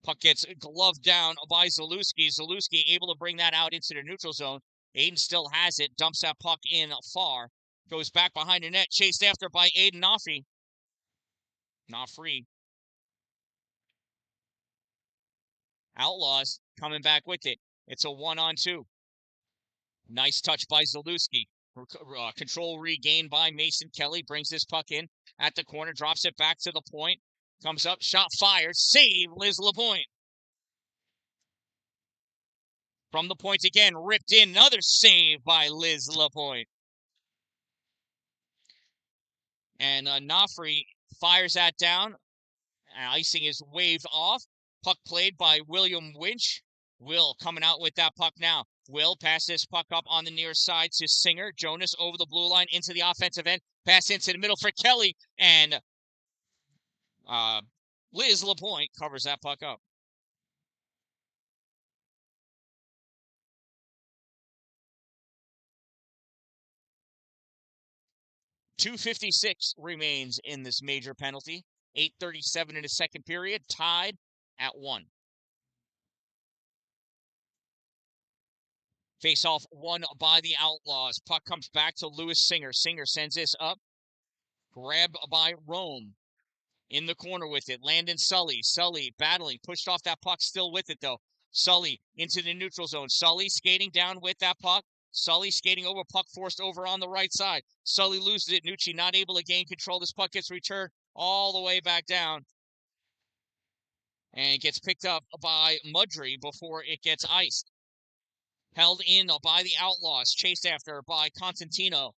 Speaker 1: Puck gets gloved down by Zalewski. Zalewski able to bring that out into the neutral zone. Aiden still has it. Dumps that puck in far. Goes back behind the net. Chased after by Aiden Nafi. Not free. Outlaws coming back with it. It's a 1-on-2. Nice touch by Zalewski. Control regained by Mason Kelly. Brings this puck in at the corner. Drops it back to the point. Comes up. Shot fired. Save Liz LaPointe. From the point again. Ripped in. Another save by Liz LaPointe. And Nafri fires that down. Icing is waved off. Puck played by William Winch. Will coming out with that puck now. Will pass this puck up on the near side to Singer. Jonas over the blue line into the offensive end. Pass into the middle for Kelly. And Liz LaPointe covers that puck up. .256 remains in this major penalty. 8:37 in the second period. Tied at 1. Face-off won by the Outlaws. Puck comes back to Lewis Singer. Singer sends this up. Grabbed by Rome. In the corner with it. Landon Sully. Sully battling. Pushed off that puck. Still with it, though. Sully into the neutral zone. Sully skating down with that puck. Sully skating over. Puck forced over on the right side. Sully loses it. Nucci not able to gain control. This puck gets returned all the way back down. And gets picked up by Mudry before it gets iced. Held in by the Outlaws. Chased after by Constantino.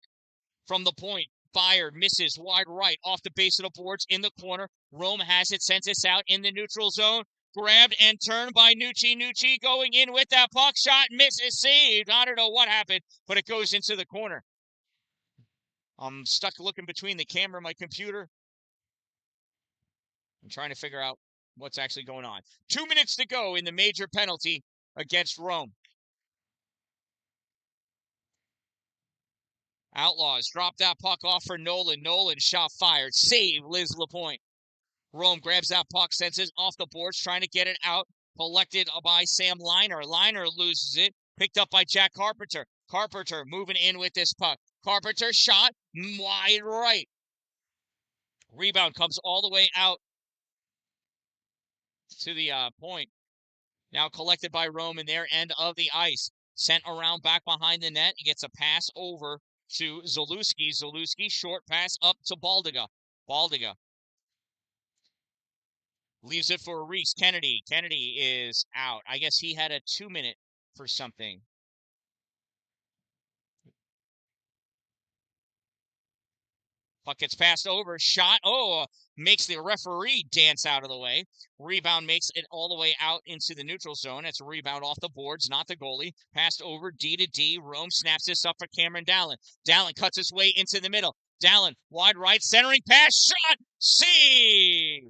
Speaker 1: From the point. Fired, misses, wide right, off the base of the boards, in the corner. Rome has it, sends this out in the neutral zone. Grabbed and turned by Nucci. Nucci going in with that puck. Shot, misses, saved. I don't know what happened, but it goes into the corner. I'm stuck looking between the camera and my computer. I'm trying to figure out what's actually going on. 2 minutes to go in the major penalty against Rome. Outlaws drop that puck off for Nolan. Nolan shot fired. Save Liz LaPointe. Rome grabs that puck, sends it off the boards, trying to get it out. Collected by Sam Liner. Liner loses it. Picked up by Jack Carpenter. Carpenter moving in with this puck. Carpenter shot wide right. Rebound comes all the way out to the point. Now collected by Rome in their end of the ice. Sent around back behind the net. He gets a pass over to Zalewski. Zalewski, short pass up to Baldiga. Baldiga leaves it for Reese Kennedy. Kennedy is out. I guess he had a 2-minute for something. Puck gets passed over. Shot. Oh, makes the referee dance out of the way. Rebound makes it all the way out into the neutral zone. It's a rebound off the boards, not the goalie. Passed over D to D. Rome snaps this up for Cameron Dallin. Dallin cuts his way into the middle. Dallin, wide right, centering pass. Shot. Save.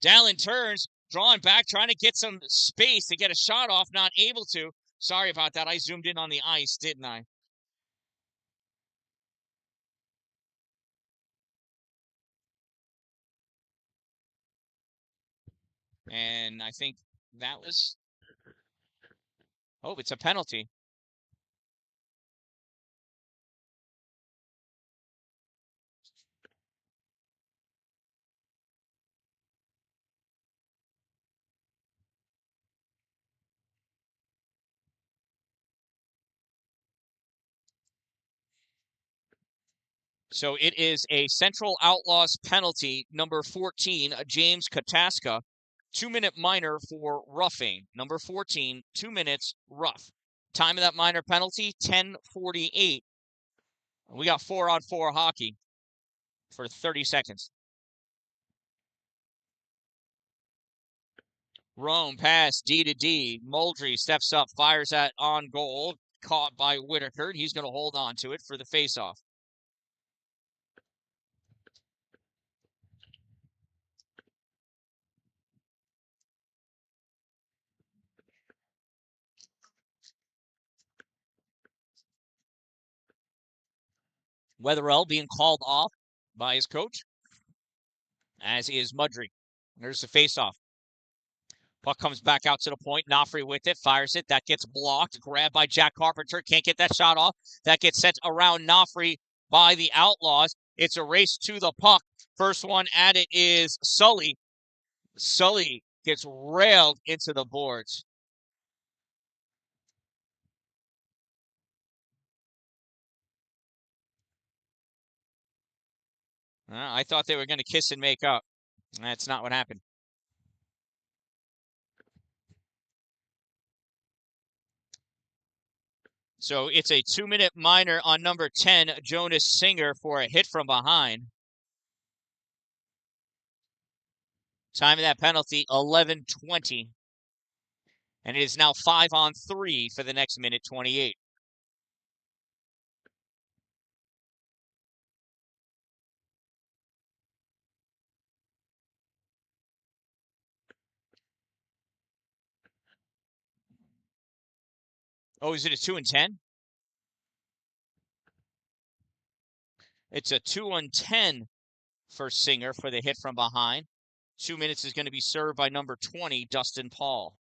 Speaker 1: Dalin turns, drawing back, trying to get some space to get a shot off, not able to. Sorry about that. I zoomed in on the ice, didn't I? And I think that was... Oh, it's a penalty. So it is a Central Outlaws penalty, number 14, James Kataska. 2-minute minor for roughing. Number 14, 2 minutes, rough. Time of that minor penalty, 10:48. We got 4-on-4 hockey for 30 seconds. Rome pass D to D. Moldry steps up, fires that on goal. Caught by Whitaker. He's going to hold on to it for the faceoff. Weatherell being called off by his coach, as is Mudry. There's the faceoff. Puck comes back out to the point. Nofri with it, fires it. That gets blocked. Grabbed by Jack Carpenter. Can't get that shot off. That gets sent around Nofri by the Outlaws. It's a race to the puck. First one at it is Sully. Sully gets railed into the boards. I thought they were going to kiss and make up. That's not what happened. So it's a 2-minute minor on number 10, Jonas Singer, for a hit from behind. Time of that penalty, 11:20. And it is now 5-on-3 for the next minute 28. Oh, is it a 2-and-10? It's a 2-on-10 for Singer for the hit from behind. 2 minutes is going to be served by number 20, Dustin Paul.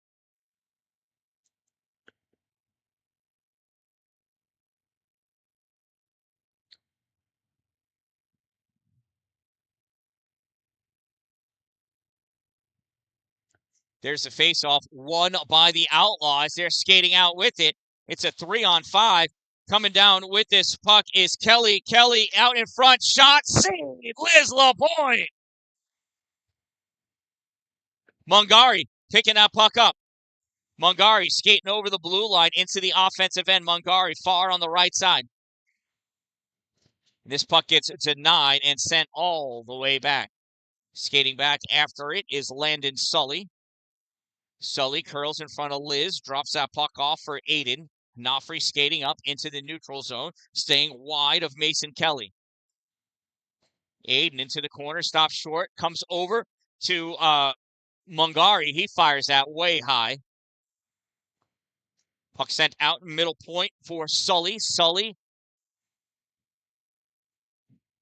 Speaker 1: There's the faceoff, won by the Outlaws. They're skating out with it. It's a 3-on-5. Coming down with this puck is Kelly. Kelly out in front. Shot, save. Liz LaPointe. Mungari picking that puck up. Mungari skating over the blue line into the offensive end. Mungari far on the right side. This puck gets denied and sent all the way back. Skating back after it is Landon Sully. Sully curls in front of Liz, drops that puck off for Aiden. Nofri skating up into the neutral zone, staying wide of Mason Kelly. Aiden into the corner, stops short, comes over to Mungari. He fires that way high. Puck sent out in middle point for Sully. Sully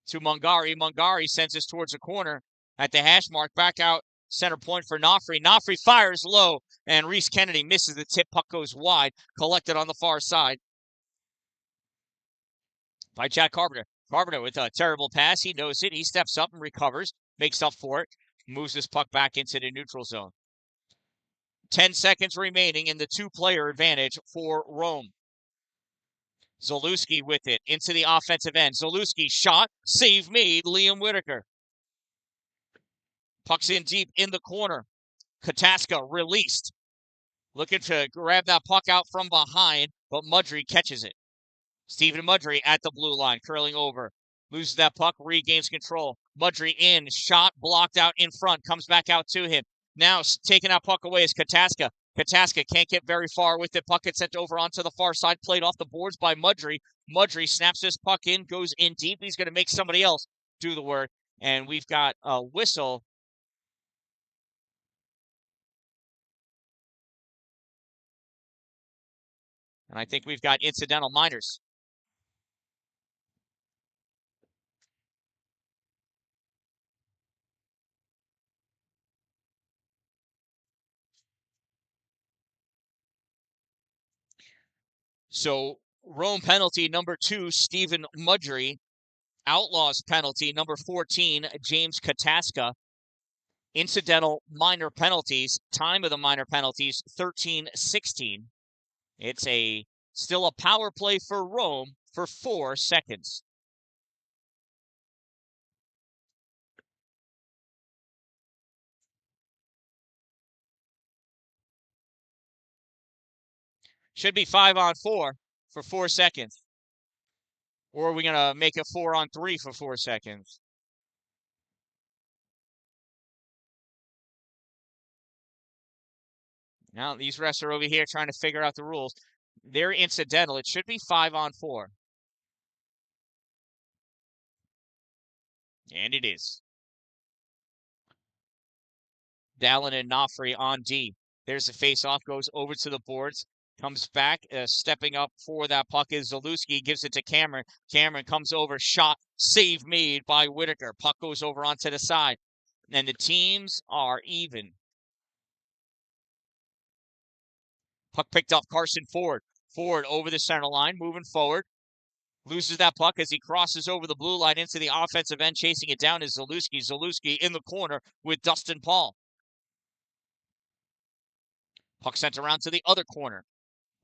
Speaker 1: to Mungari. Mungari sends this towards the corner at the hash mark. Back out center point for Nofri. Nofri fires low, and Reese Kennedy misses the tip. Puck goes wide, collected on the far side by Jack Carpenter. Carpenter with a terrible pass. He knows it. He steps up and recovers, makes up for it, moves this puck back into the neutral zone. 10 seconds remaining in the two-player advantage for Rome. Zalewski with it into the offensive end. Zalewski shot, save made, Liam Whitaker. Puck's in deep in the corner. Kataska released. Looking to grab that puck out from behind, but Mudry catches it. Stephen Mudry at the blue line, curling over. Loses that puck, regains control. Mudry in, shot, blocked out in front, comes back out to him. Now taking that puck away is Kataska. Kataska can't get very far with it. Puck gets sent over onto the far side, played off the boards by Mudry. Mudry snaps this puck in, goes in deep. He's going to make somebody else do the work. And we've got a whistle And I think we've got incidental minors. So Rome penalty number 2, Stephen Mudry. Outlaws penalty number 14, James Kataska. Incidental minor penalties, time of the minor penalties, 13-16. It's still a power play for Rome for 4 seconds. Should be 5-on-4 for 4 seconds. Or are we going to make it 4-on-3 for 4 seconds? Now, these refs are over here trying to figure out the rules. They're incidental. It should be 5-on-4. And it is. Dallin and Nofri on D. There's the face-off, goes over to the boards, comes back, stepping up for that puck is Zalewski, gives it to Cameron. Cameron comes over, shot, save made by Whitaker. Puck goes over onto the side. And the teams are even. Puck picked up Carson Ford. Ford over the center line, moving forward. Loses that puck as he crosses over the blue line into the offensive end. Chasing it down is Zalewski. Zalewski in the corner with Dustin Paul. Puck sent around to the other corner.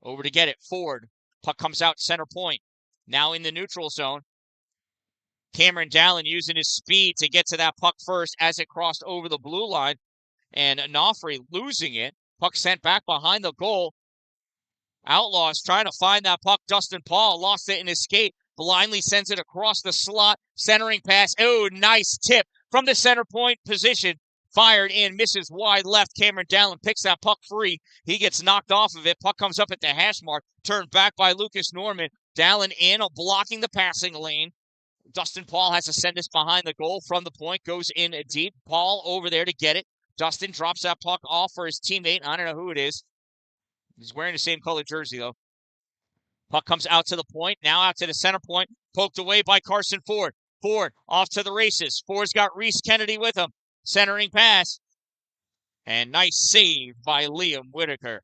Speaker 1: Over to get it. Ford. Puck comes out center point. Now in the neutral zone. Cameron Dalin using his speed to get to that puck first as it crossed over the blue line. And Nofri losing it. Puck sent back behind the goal. Outlaws trying to find that puck. Dustin Paul lost it in his skate. Blindly sends it across the slot. Centering pass. Oh, nice tip from the center point position. Fired in, misses wide left. Cameron Dalin picks that puck free. He gets knocked off of it. Puck comes up at the hash mark. Turned back by Lucas Norman. Dalin in, blocking the passing lane. Dustin Paul has to send this behind the goal from the point. Goes in deep. Paul over there to get it. Dustin drops that puck off for his teammate. I don't know who it is. He's wearing the same color jersey, though. Puck comes out to the point. Now out to the center point. Poked away by Carson Ford. Ford off to the races. Ford's got Reese Kennedy with him. Centering pass. And nice save by Liam Whitaker.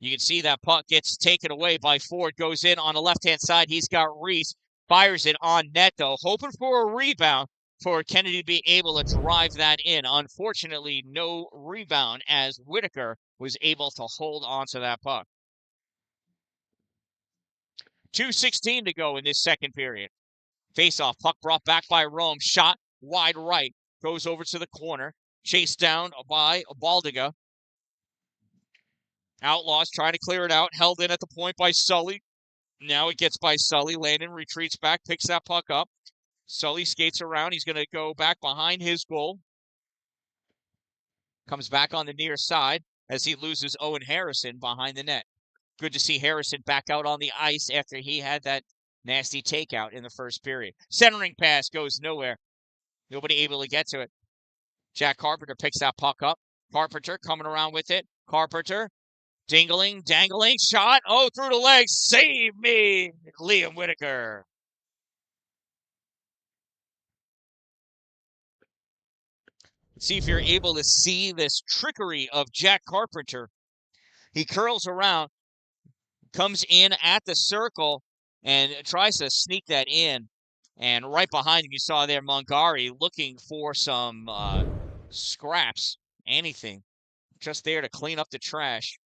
Speaker 1: You can see that puck gets taken away by Ford. Goes in on the left-hand side. He's got Reese. Fires it on net, though. Hoping for a rebound for Kennedy to be able to drive that in. Unfortunately, no rebound as Whitaker was able to hold on to that puck. 2:16 to go in this second period. Face-off, puck brought back by Rome. Shot wide right. Goes over to the corner. Chased down by Baldiga. Outlaws trying to clear it out. Held in at the point by Sully. Now it gets by Sully. Landon retreats back, picks that puck up. Sully skates around. He's going to go back behind his goal. Comes back on the near side as he loses Owen Harrison behind the net. Good to see Harrison back out on the ice after he had that nasty takeout in the first period. Centering pass goes nowhere. Nobody able to get to it. Jack Carpenter picks that puck up. Carpenter coming around with it. Carpenter dangling, shot. Oh, through the legs. Save me, Liam Whitaker. Let's see if you're able to see this trickery of Jack Carpenter. He curls around, comes in at the circle, and tries to sneak that in. And right behind him, you saw there Mongari looking for some scraps, anything, just there to clean up the trash.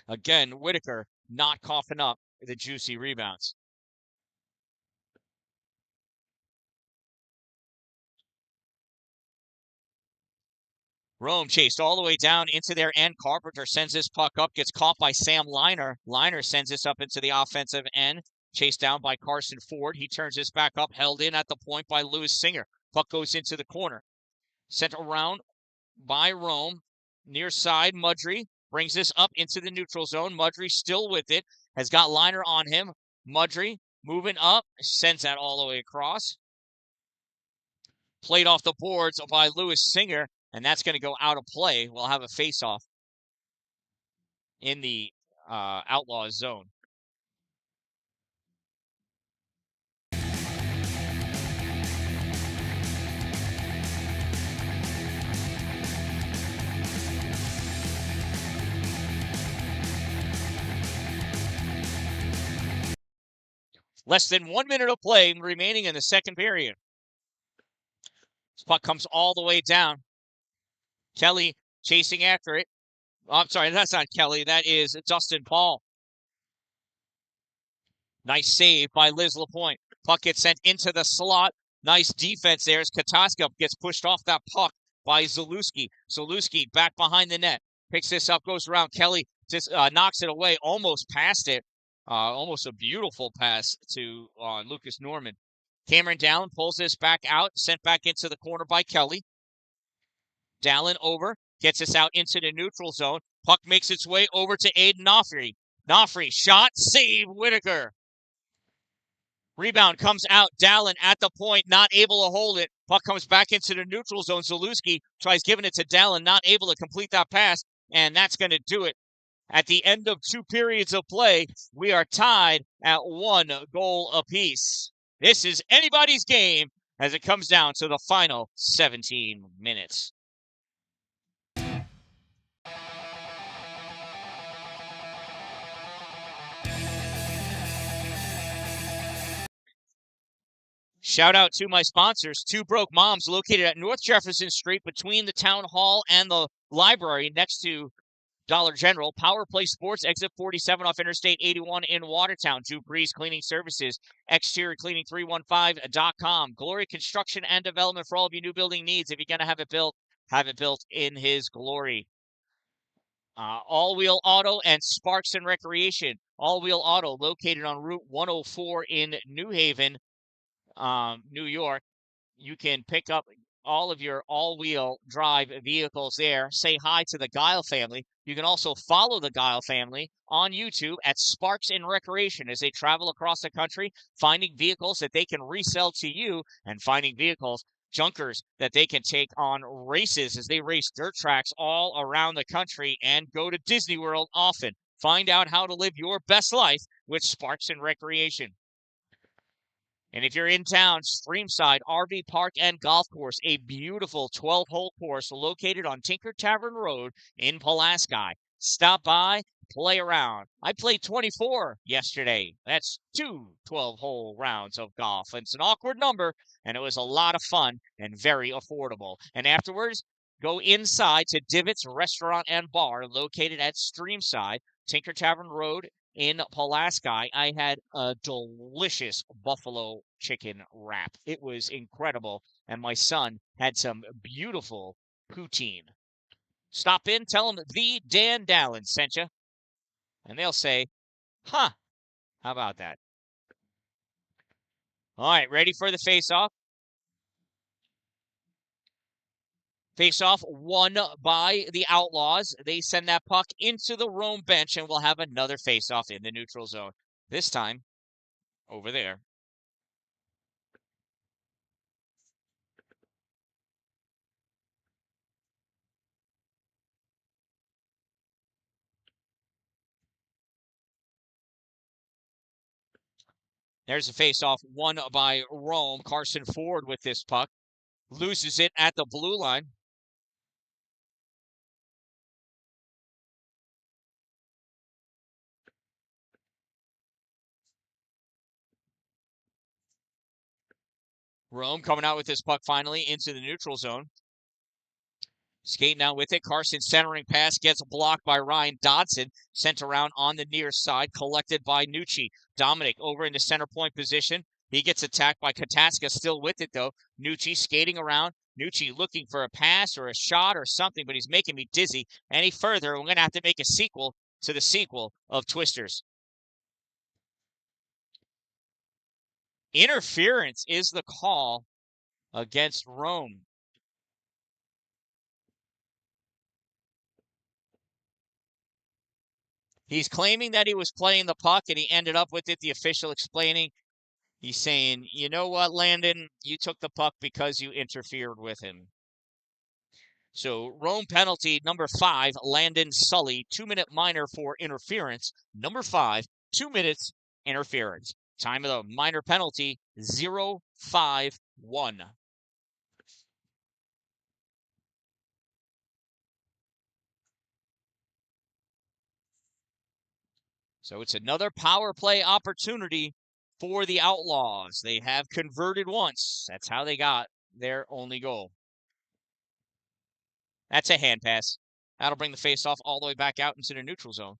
Speaker 1: Again, Whitaker not coughing up the juicy rebounds. Rome chased all the way down into their end. Carpenter sends this puck up, gets caught by Sam Liner. Liner sends this up into the offensive end. Chased down by Carson Ford. He turns this back up, held in at the point by Lewis Singer. Puck goes into the corner. Sent around by Rome. Near side, Mudry brings this up into the neutral zone. Mudry still with it. Has got Liner on him. Mudry moving up. Sends that all the way across. Played off the boards by Lewis Singer, and that's going to go out of play. We'll have a face-off in the Outlaws zone. Less than 1 minute of play remaining in the second period. This puck comes all the way down. Kelly chasing after it. Oh, I'm sorry, that's not Kelly. That is Dustin Paul. Nice save by Liz LaPointe. Puck gets sent into the slot. Nice defense there as Kataska gets pushed off that puck by Zalewski. Zalewski back behind the net. Picks this up, goes around. Kelly just knocks it away, almost past it. Almost a beautiful pass to Lucas Norman. Cameron Dalin pulls this back out, sent back into the corner by Kelly. Dalin over, gets us out into the neutral zone. Puck makes its way over to Aiden Nofri. Nofri, shot, save, Whitaker. Rebound comes out. Dalin at the point, not able to hold it. Puck comes back into the neutral zone. Zalewski tries giving it to Dalin, not able to complete that pass, and that's going to do it. At the end of 2 periods of play, we are tied at 1 goal apiece. This is anybody's game as it comes down to the final 17 minutes. Shout out to my sponsors, Two Broke Moms, located at North Jefferson Street between the Town Hall and the library next to Dollar General. Power Play Sports, exit 47 off Interstate 81 in Watertown. Dupree's Cleaning Services, exteriorcleaning315.com. Glory Construction and Development for all of your new building needs. If you're going to have it built in his glory. All Wheel Auto and Sparks and Recreation. All Wheel Auto, located on Route 104 in New Haven, New York. You can pick up all of your all-wheel drive vehicles there. Say hi to the Guile family. You can also follow the Guile family on YouTube at Sparks and Recreation as they travel across the country, finding vehicles that they can resell to you and finding vehicles, junkers, that they can take on races as they race dirt tracks all around the country and go to Disney World often. Find out how to live your best life with Sparks and Recreation. And if you're in town, Streamside RV Park and Golf Course, a beautiful 12-hole course located on Tinker Tavern Road in Pulaski. Stop by, play around. I played 24 yesterday. That's 2 12-hole rounds of golf. It's an awkward number, and it was a lot of fun and very affordable. And afterwards, go inside to Divots Restaurant and Bar, located at Streamside, Tinker Tavern Road in Pulaski. I had a delicious buffalo chicken wrap. It was incredible. And my son had some beautiful poutine. Stop in, tell them the Dan-Dalin sent you. And they'll say, huh, how about that? All right, ready for the face-off? Face-off won by the Outlaws. They send that puck into the Rome bench, and we'll have another face-off in the neutral zone. This time, over there. There's a face-off won by Rome. Carson Ford with this puck. Loses it at the blue line. Rome coming out with this puck finally into the neutral zone. Skating out with it. Carson centering pass gets blocked by Ryan Dodson. Sent around on the near side. Collected by Nucci. Dominic over in the center point position. He gets attacked by Kataska, still with it though. Nucci skating around. Nucci looking for a pass or a shot or something, but he's making me dizzy. Any further, we're going to have to make a sequel to the sequel of Twisters. Interference is the call against Rome. He's claiming that he was playing the puck and he ended up with it. The official explaining He's saying, you know what, Landon? You took the puck because you interfered with him. So Rome penalty number 5, Landon Sully, 2-minute minor for interference. Number 5, 2 minutes interference. Time of the minor penalty, 0-5-1. So it's another power play opportunity for the Outlaws. They have converted once. That's how they got their only goal. That's a hand pass. That'll bring the faceoff all the way back out into the neutral zone.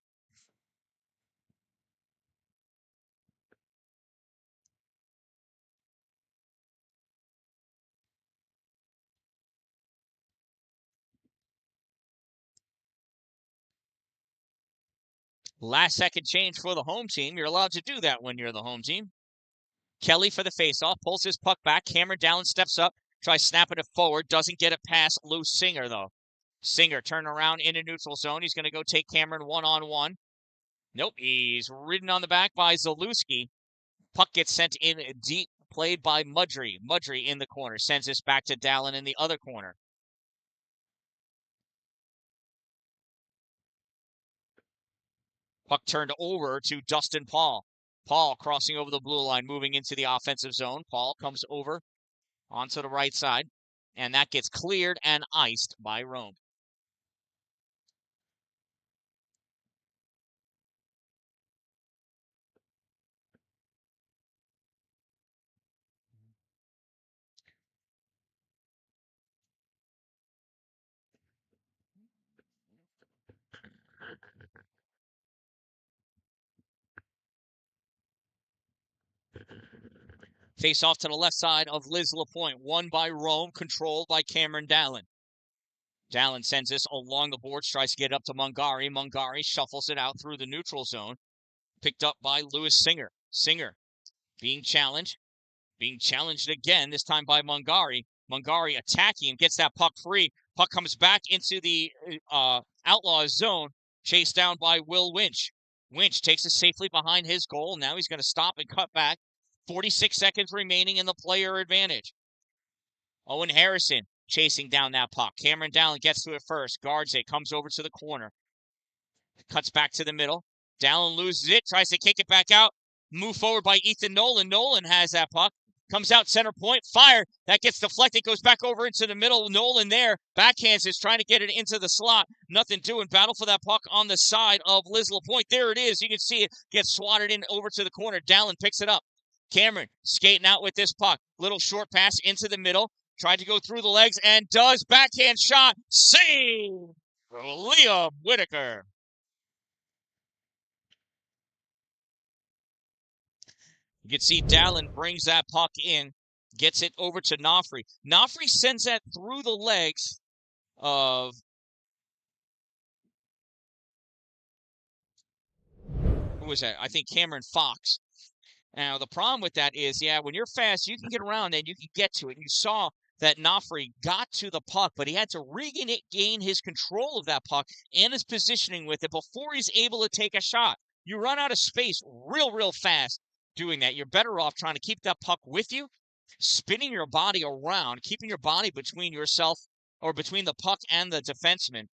Speaker 1: Last second change for the home team. You're allowed to do that when you're the home team. Kelly for the faceoff, pulls his puck back. Cameron-Dalin steps up, tries snapping it forward, doesn't get it past Lou Singer, though. Singer turn around in a neutral zone. He's going to go take Cameron one-on-one. Nope, he's ridden on the back by Zalewski. Puck gets sent in deep, played by Mudry. Mudry in the corner, sends this back to Dalin in the other corner. Puck turned over to Dustin Paul. Paul crossing over the blue line, moving into the offensive zone. Paul comes over onto the right side, and that gets cleared and iced by Rome. Face off to the left side of Liz LaPointe, won by Rome, controlled by Cameron-Dalin. Dalin sends this along the boards, tries to get up to Mungari. Mungari shuffles it out through the neutral zone, picked up by Lewis Singer. Singer being challenged again, this time by Mungari. Mungari attacking him, gets that puck free. Puck comes back into the Outlaws zone, chased down by Will Winch. Winch takes it safely behind his goal. Now he's going to stop and cut back. 46 seconds remaining in the player advantage. Owen Harrison chasing down that puck. Cameron-Dalin gets to it first. Guards it, comes over to the corner. Cuts back to the middle. Dalin loses it, tries to kick it back out. Move forward by Ethan Nolan. Nolan has that puck. Comes out center point, fire. That gets deflected, goes back over into the middle. Nolan there, backhands is trying to get it into the slot. Nothing doing. Battle for that puck on the side of Liz LaPointe. There it is. You can see it get swatted in over to the corner. Dalin picks it up. Cameron skating out with this puck. Little short pass into the middle. Tried to go through the legs and does. Backhand shot. Save! Liam Whitaker. You can see Dalin brings that puck in, gets it over to Nofri. Nofri sends that through the legs of who was that? I think Cameron Fox. Now, the problem with that is, yeah, when you're fast, you can get around and you can get to it. You saw that Nofri got to the puck, but he had to regain his control of that puck and his positioning with it before he's able to take a shot. You run out of space real fast doing that. You're better off trying to keep that puck with you, spinning your body around, keeping your body between yourself or between the puck and the defenseman.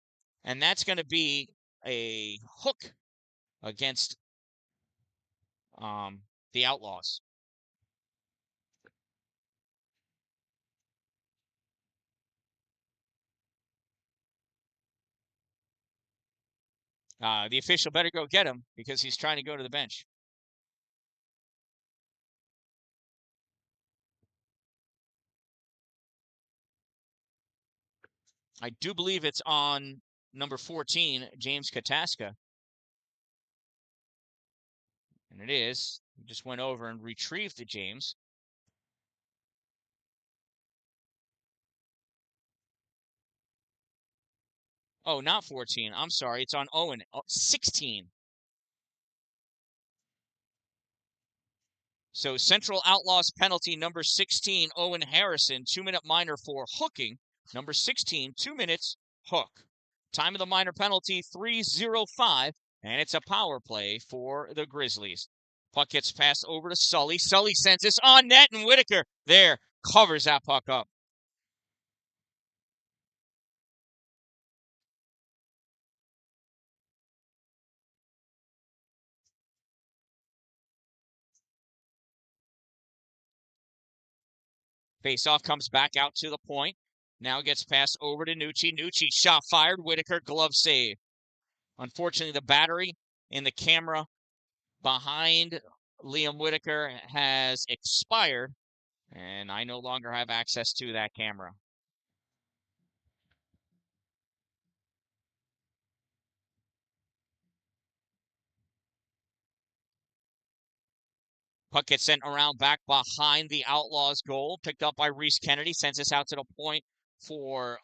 Speaker 1: And that's going to be a hook against the Outlaws. The official better go get him because he's trying to go to the bench. I do believe it's on number 14, James Kataska. And it is. He just went over and retrieved the James. Oh, not 14. I'm sorry. It's on Owen. 16. So Central Outlaws penalty number 16, Owen Harrison, 2-minute minor for hooking. Number 16, 2 minutes, hook. Time of the minor penalty, 3:05, and it's a power play for the Grizzlies. Puck gets passed over to Sully. Sully sends this on net, and Whitaker there covers that puck up. Faceoff comes back out to the point. Now gets passed over to Nucci. Nucci shot fired. Whitaker glove save. Unfortunately, the battery in the camera behind Liam Whitaker has expired, and I no longer have access to that camera. Puck gets sent around back behind the Outlaws goal, picked up by Reese Kennedy, sends this out to the point for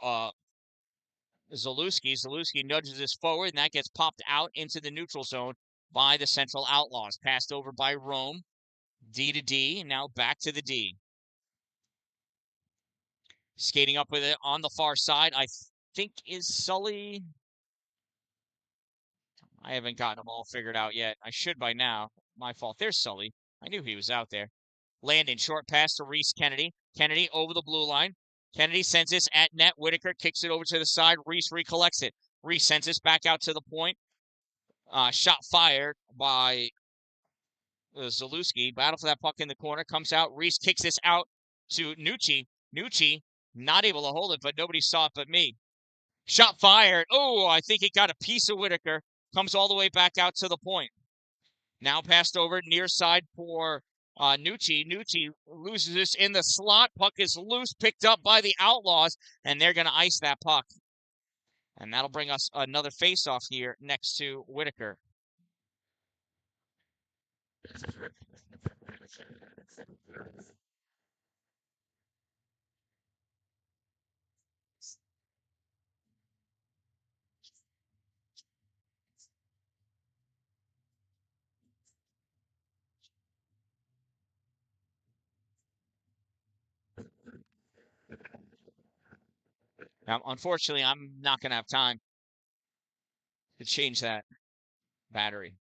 Speaker 1: Zalewski. Zalewski nudges this forward, and that gets popped out into the neutral zone by the Central Outlaws. Passed over by Rome. D to D, now back to the D. Skating up with it on the far side, I think is Sully. I haven't gotten them all figured out yet. I should by now. My fault. There's Sully. I knew he was out there. Landon, short pass to Reese Kennedy. Kennedy over the blue line. Kennedy sends this at net. Whitaker kicks it over to the side. Reese recollects it. Reese sends this back out to the point. Shot fired by Zalewski. Battle for that puck in the corner. Comes out. Reese kicks this out to Nucci. Nucci not able to hold it, but nobody saw it but me. Shot fired. Oh, I think it got a piece of Whitaker. Comes all the way back out to the point. Now passed over near side for Nucci. Nucci loses this in the slot. Puck is loose, picked up by the Outlaws, and they're going to ice that puck. And that'll bring us another face-off here next to Whitaker. Now, unfortunately, I'm not going to have time to change that battery.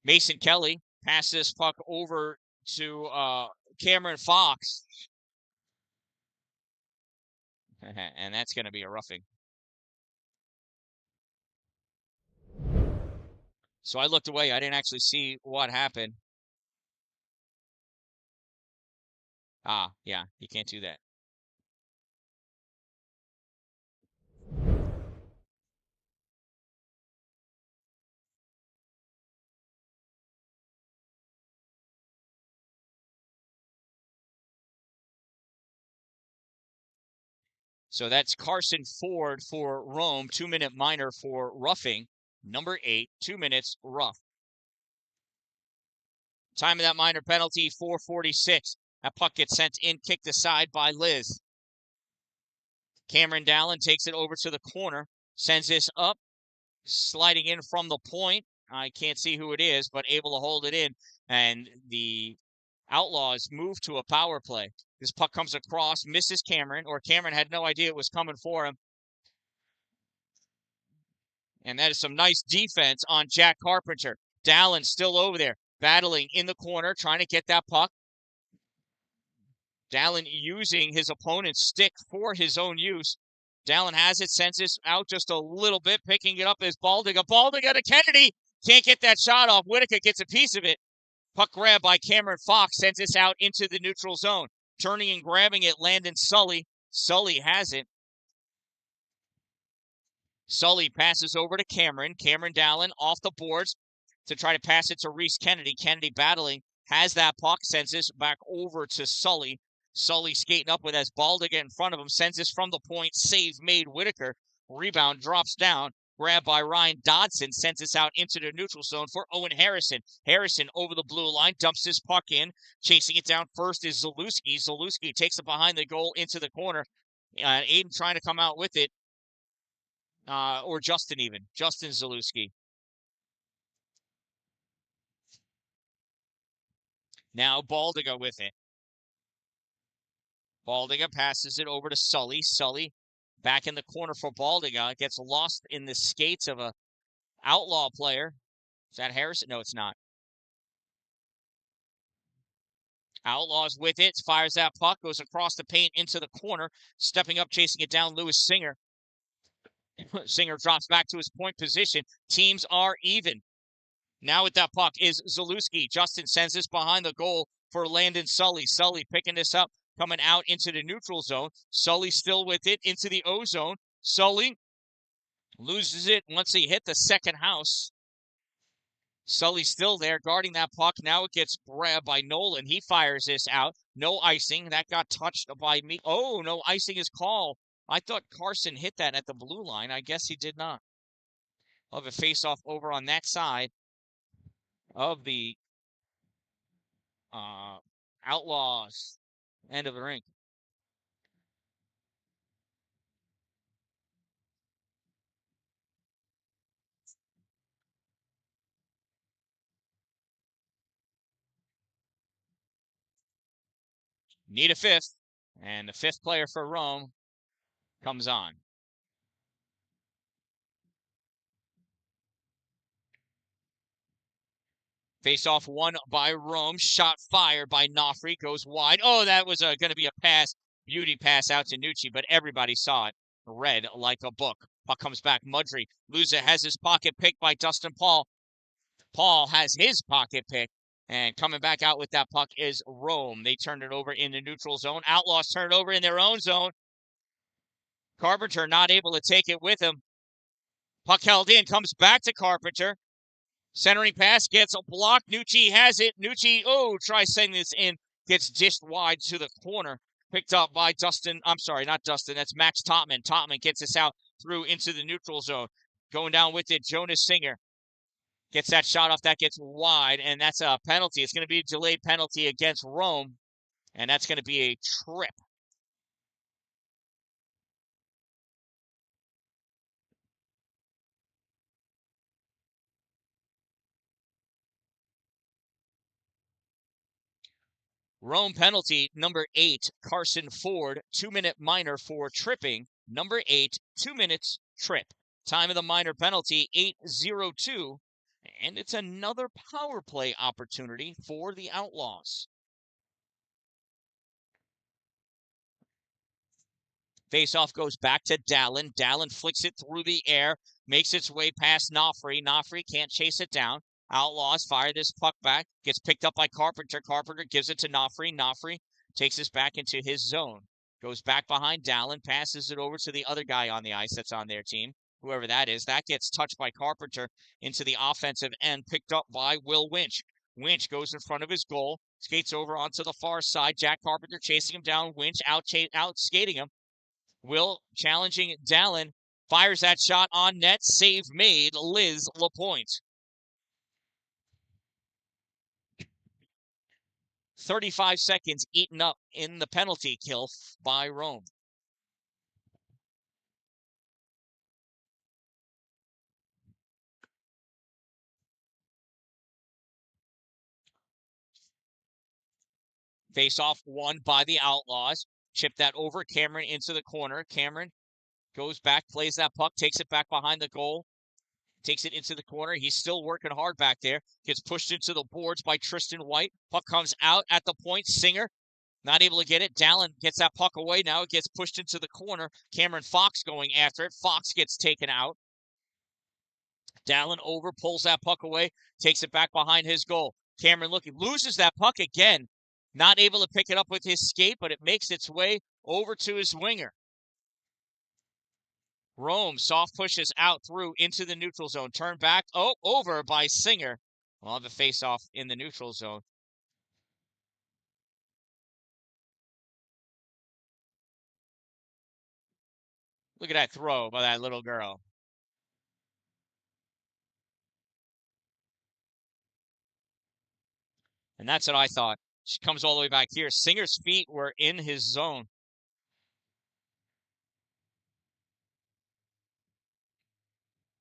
Speaker 1: Mason Kelly passes this puck over to Cameron Fox. And that's going to be a roughing. So I looked away. I didn't actually see what happened. Yeah, you can't do that. So that's Carson Ford for Rome, 2-minute minor for roughing. Number 8, 2 minutes rough. Time of that minor penalty, 4:46. That puck gets sent in, kicked aside by Liz. Cameron Dallin takes it over to the corner, sends this up, sliding in from the point. I can't see who it is, but able to hold it in. And the Outlaws move to a power play. This puck comes across, misses Cameron, or Cameron had no idea it was coming for him. And that is some nice defense on Jack Carpenter. Dallin still over there, battling in the corner, trying to get that puck. Dallin using his opponent's stick for his own use. Dallin has it, sends this out just a little bit, picking it up is Baldiga. Baldiga to Kennedy. Can't get that shot off. Whitaker gets a piece of it. Puck grab by Cameron Fox sends this out into the neutral zone. Turning and grabbing it, Landon Sully. Sully has it. Sully passes over to Cameron. Cameron Dallin off the boards to try to pass it to Reese Kennedy. Kennedy battling, has that puck, sends this back over to Sully. Sully skating up with Baldiga in front of him, sends this from the point, save made Whitaker. Rebound drops down, grabbed by Ryan Dodson, sends this out into the neutral zone for Owen Harrison. Harrison over the blue line, dumps his puck in, chasing it down first is Zalewski. Zalewski takes it behind the goal into the corner. Aiden trying to come out with it. Or Justin even. Justin Zalewski. Now Baldiga with it. Baldiga passes it over to Sully. Sully back in the corner for Baldiga. Gets lost in the skates of a Outlaw player. Is that Harrison? No, it's not. Outlaws with it, fires that puck, goes across the paint into the corner, stepping up, chasing it down, Lewis Singer. Singer drops back to his point position. Teams are even. Now with that puck is Zalewski. Justin sends this behind the goal for Landon Sully. Sully picking this up, coming out into the neutral zone. Sully still with it into the O zone. Sully loses it once he hit the second house. Sully still there guarding that puck. Now it gets grabbed by Nolan. He fires this out. No icing. That got touched by me. Oh, no icing is called. I thought Carson hit that at the blue line. I guess he did not. We'll have a face-off over on that side of the Outlaws end of the rink. Need a fifth, and the fifth player for Rome comes on. Face-off won by Rome. Shot fired by Nofri. Goes wide. Oh, that was going to be a pass. Beauty pass out to Nucci, but everybody saw it. Read like a book. Puck comes back. Mudry. Luza has his pocket picked by Dustin Paul. Paul has his pocket pick. And coming back out with that puck is Rome. They turned it over in the neutral zone. Outlaws turn it over in their own zone. Carpenter not able to take it with him. Puck held in. Comes back to Carpenter. Centering pass gets a block. Nucci has it. Nucci, tries sending this in. Gets dished wide to the corner. Picked up by Dustin. I'm sorry, not Dustin. That's Max Topman. Topman gets this out through into the neutral zone. Going down with it, Jonas Singer. Gets that shot off. That gets wide, and that's a penalty. It's going to be a delayed penalty against Rome, and that's going to be a trip. Rome penalty, number 8, Carson Ford, 2-minute minor for tripping. Number 8, 2 minutes, trip. Time of the minor penalty, 8:02. And it's another power play opportunity for the Outlaws. Faceoff goes back to Dalin. Dalin flicks it through the air, makes its way past Nofri. Nofri can't chase it down. Outlaws fire this puck back. Gets picked up by Carpenter. Carpenter gives it to Nofri. Nofri takes this back into his zone. Goes back behind Dalin. Passes it over to the other guy on the ice that's on their team. Whoever that is. That gets touched by Carpenter into the offensive end. Picked up by Will Winch. Winch goes in front of his goal. Skates over onto the far side. Jack Carpenter chasing him down. Winch out skating him. Will challenging Dalin. Fires that shot on net. Save made. Liz LaPointe. 35 seconds eaten up in the penalty kill by Rome. Face-off won by the Outlaws. Chip that over. Cameron into the corner. Cameron goes back, plays that puck, takes it back behind the goal. Takes it into the corner. He's still working hard back there. Gets pushed into the boards by Tristan White. Puck comes out at the point. Singer not able to get it. Dalin gets that puck away. Now it gets pushed into the corner. Cameron Fox going after it. Fox gets taken out. Dalin over, pulls that puck away, takes it back behind his goal. Cameron looking, loses that puck again. Not able to pick it up with his skate, but it makes its way over to his winger. Rome soft pushes out through into the neutral zone. Turn back. Oh, over by Singer. We'll have a face-off in the neutral zone. Look at that throw by that little girl. And that's what I thought. She comes all the way back here. Singer's feet were in his zone.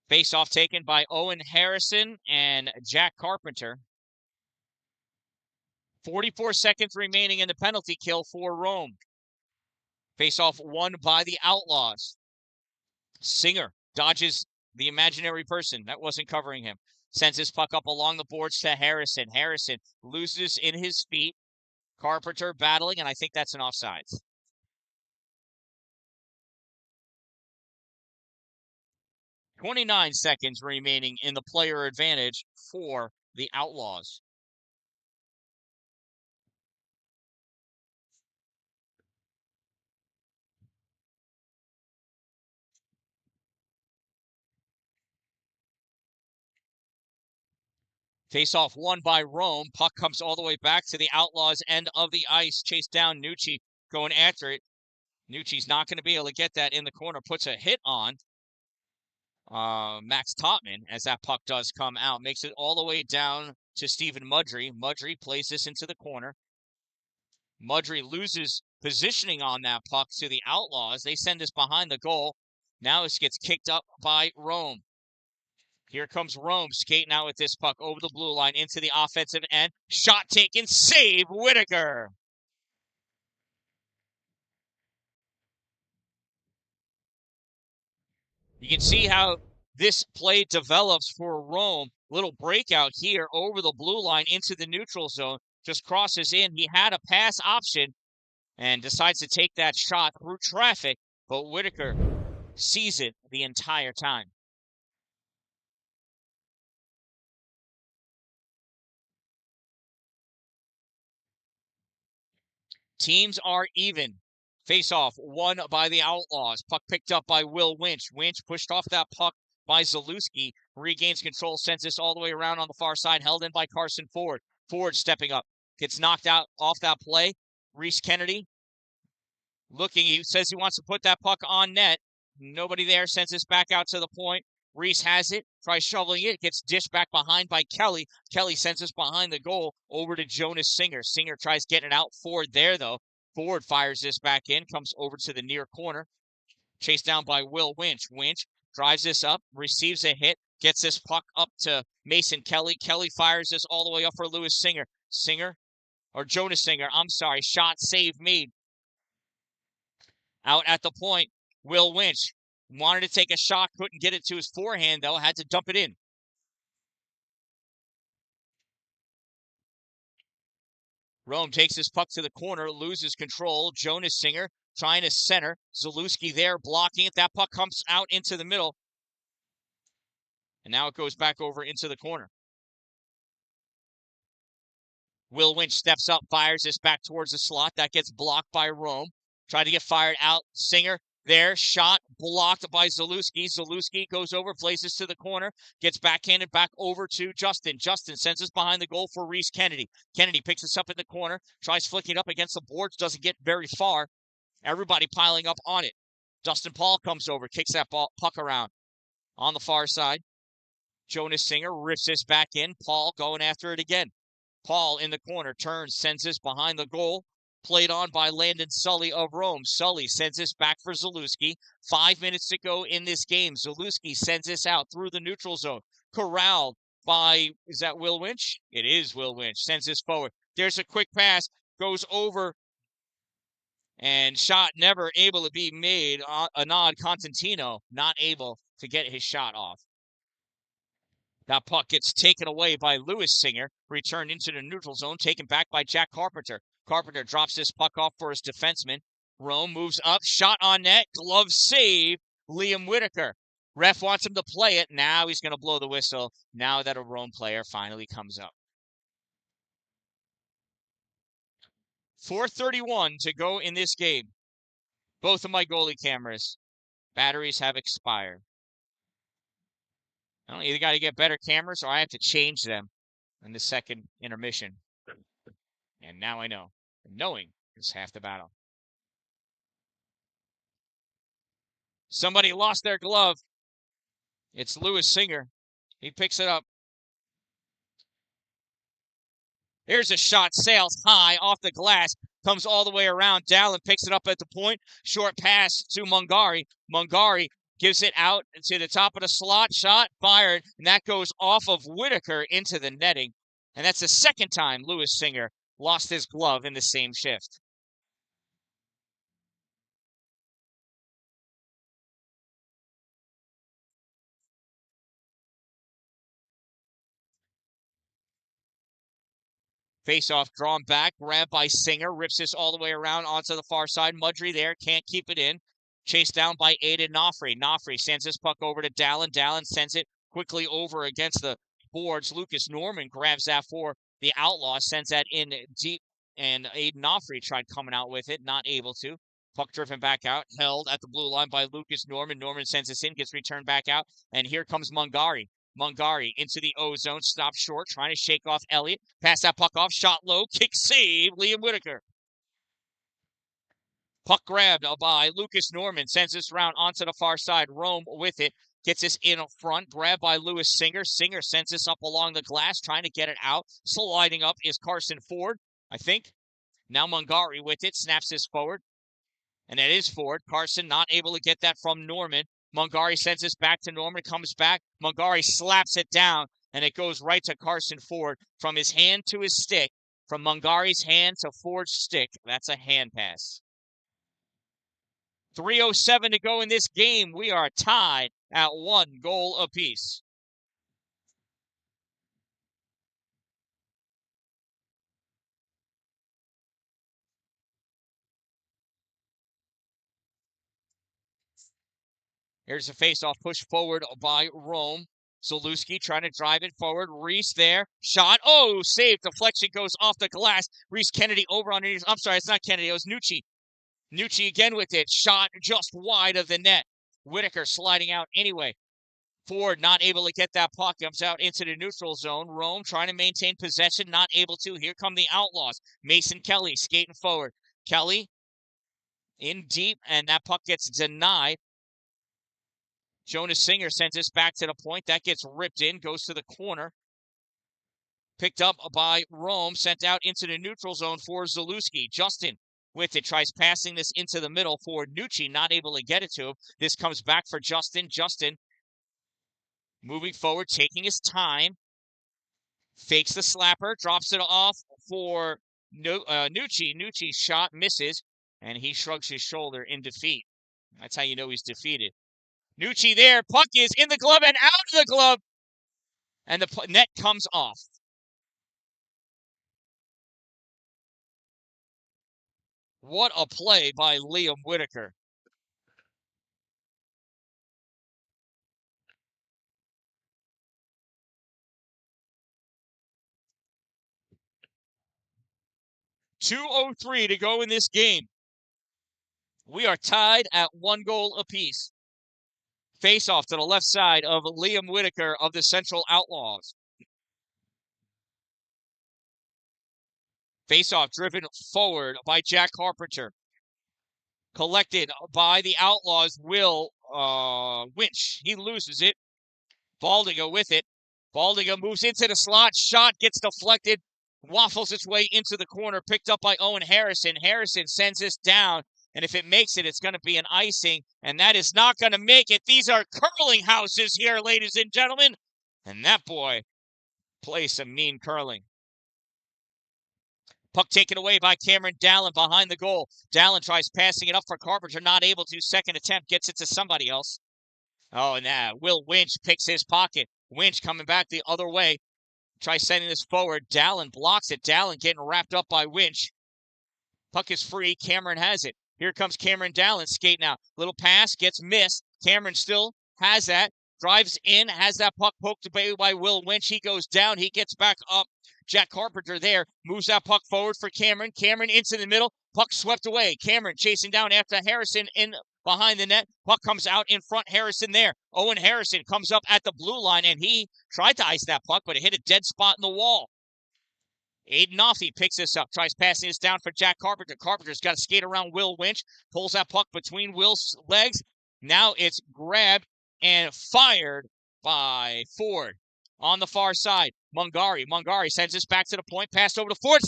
Speaker 1: Face-off taken by Owen Harrison and Jack Carpenter. 44 seconds remaining in the penalty kill for Rome. Face-off won by the Outlaws. Singer dodges the imaginary person that wasn't covering him. Sends his puck up along the boards to Harrison. Harrison loses in his feet. Carpenter battling, and I think that's an offsides. 29 seconds remaining in the player advantage for the Outlaws. Face-off won by Rome. Puck comes all the way back to the Outlaws' end of the ice. Chase down Nucci, going after it. Nucci's not going to be able to get that in the corner. Puts a hit on Max Topman as that puck does come out. Makes it all the way down to Stephen Mudry. Mudry plays this into the corner. Mudry loses positioning on that puck to the Outlaws. They send this behind the goal. Now this gets kicked up by Rome. Here comes Rome skating out with this puck over the blue line into the offensive end. Shot taken, save, Whitaker. You can see how this play develops for Rome. Little breakout here over the blue line into the neutral zone. Just crosses in. He had a pass option and decides to take that shot through traffic, but Whitaker sees it the entire time. Teams are even. Face-off won by the Outlaws. Puck picked up by Will Winch. Winch pushed off that puck by Zalewski. Regains control, sends this all the way around on the far side, held in by Carson Ford. Ford stepping up. Gets knocked out off that play. Reese Kennedy looking. He says he wants to put that puck on net. Nobody there, sends this back out to the point. Reese has it, tries shoveling it, gets dished back behind by Kelly. Kelly sends us behind the goal over to Jonas Singer. Singer tries getting it out. Ford there, though. Ford fires this back in, comes over to the near corner. Chased down by Will Winch. Winch drives this up, receives a hit, gets this puck up to Mason Kelly. Kelly fires this all the way up for Lewis Singer. Jonas Singer, I'm sorry. Shot, save made. Out at the point, Will Winch wanted to take a shot, couldn't get it to his forehand, though, had to dump it in. Rome takes his puck to the corner, loses control. Jonas Singer trying to center. Zalewski there blocking it. That puck comes out into the middle. And now it goes back over into the corner. Will Winch steps up, fires this back towards the slot. That gets blocked by Rome. Tried to get fired out. Singer there, shot blocked by Zalewski. Zalewski goes over, places to the corner, gets backhanded back over to Justin. Justin sends us behind the goal for Reese Kennedy. Kennedy picks this up in the corner, tries flicking up against the boards, doesn't get very far. Everybody piling up on it. Dustin Paul comes over, kicks that puck around on the far side. Jonas Singer rips this back in. Paul going after it again. Paul in the corner, turns, sends this behind the goal. Played on by Landon Sully of Rome. Sully sends this back for Zalewski. 5 minutes to go in this game. Zalewski sends this out through the neutral zone. Corralled by, is that Will Winch? It is Will Winch. Sends this forward. There's a quick pass. Goes over. And shot never able to be made. Anad Constantino not able to get his shot off. That puck gets taken away by Lewis Singer, returned into the neutral zone, taken back by Jack Carpenter. Carpenter drops this puck off for his defenseman. Rome moves up, shot on net, glove save, Liam Whitaker. Ref wants him to play it. Now he's going to blow the whistle now that a Rome player finally comes up. 4:31 to go in this game. Both of my goalie cameras, batteries have expired. I don't either got to get better cameras or I have to change them in the second intermission. And now I know. And knowing is half the battle. Somebody lost their glove. It's Lewis Singer. He picks it up. There's a shot, sails high off the glass, comes all the way around. Dalin picks it up at the point. Short pass to Mungari. Mungari gives it out to the top of the slot. Shot fired, and that goes off of Whitaker into the netting. And that's the second time Lewis Singer lost his glove in the same shift. Face-off drawn back, grabbed by Singer, rips this all the way around onto the far side. Mudry there, can't keep it in. Chased down by Aiden Nofri. Nofri sends this puck over to Dalin. Dalin sends it quickly over against the boards. Lucas Norman grabs that for the Outlaws, sends that in deep, and Aiden Nofri tried coming out with it, not able to. Puck driven back out, held at the blue line by Lucas Norman. Norman sends this in, gets returned back out, and here comes Mungari. Mungari into the O-zone, stops short, trying to shake off Elliott. Pass that puck off, shot low, kick save, Liam Whitaker. Puck grabbed by Lucas Norman, sends this round onto the far side. Rome with it, gets this in front, grabbed by Lewis Singer. Singer sends this up along the glass, trying to get it out. Sliding up is Carson Ford, I think. Now Mungari with it, snaps this forward. And that is Ford. Carson not able to get that from Norman. Mungari sends this back to Norman, comes back. Mungari slaps it down, and it goes right to Carson Ford. From his hand to his stick, from Mungari's hand to Ford's stick. That's a hand pass. 3:07 to go in this game. We are tied at 1 goal apiece. Here's a face-off push forward by Rome. Zalewski trying to drive it forward. Reese there. Shot. Oh, save. Deflection goes off the glass. Reese Kennedy over underneath. I'm sorry, it's not Kennedy. It was Nucci. Nucci again with it. Shot just wide of the net. Whitaker sliding out anyway. Ford not able to get that puck. Comes out into the neutral zone. Rome trying to maintain possession. Not able to. Here come the Outlaws. Mason Kelly skating forward. Kelly in deep, and that puck gets denied. Jonas Singer sends this back to the point. That gets ripped in, goes to the corner. Picked up by Rome, sent out into the neutral zone for Zalewski. Justin with it, tries passing this into the middle for Nucci, not able to get it to him. This comes back for Justin. Justin moving forward, taking his time. Fakes the slapper, drops it off for Nucci. Nucci's shot misses, and he shrugs his shoulder in defeat. That's how you know he's defeated. Nucci there, puck is in the glove and out of the glove, and the net comes off. What a play by Liam Whitaker. .203 to go in this game. We are tied at 1 goal apiece. Face off to the left side of Liam Whitaker of the Central Outlaws. Face off driven forward by Jack Carpenter. Collected by the Outlaws, Will Winch. He loses it. Baldiga with it. Baldiga moves into the slot. Shot gets deflected. Waffles its way into the corner. Picked up by Owen Harrison. Harrison sends this down. And if it makes it, it's going to be an icing. And that is not going to make it. These are curling houses here, ladies and gentlemen. And that boy plays some mean curling. Puck taken away by Cameron Dalin behind the goal. Dalin tries passing it up for Carpenter, not able to. Second attempt, gets it to somebody else. Oh, and Will Winch picks his pocket. Winch coming back the other way. Tries sending this forward. Dalin blocks it. Dalin getting wrapped up by Winch. Puck is free. Cameron has it. Here comes Cameron Dalin skating out. Little pass, gets missed. Cameron still has that. Drives in, has that puck poked away by Will Winch. He goes down. He gets back up. Jack Carpenter there. Moves that puck forward for Cameron. Cameron into the middle. Puck swept away. Cameron chasing down after Harrison in behind the net. Puck comes out in front. Harrison there. Owen Harrison comes up at the blue line, and he tried to ice that puck, but it hit a dead spot in the wall. Aiden Offey picks this up, tries passing this down for Jack Carpenter. Carpenter's got to skate around Will Winch, pulls that puck between Will's legs. Now it's grabbed and fired by Ford. On the far side, Mungari sends this back to the point, passed over to Ford.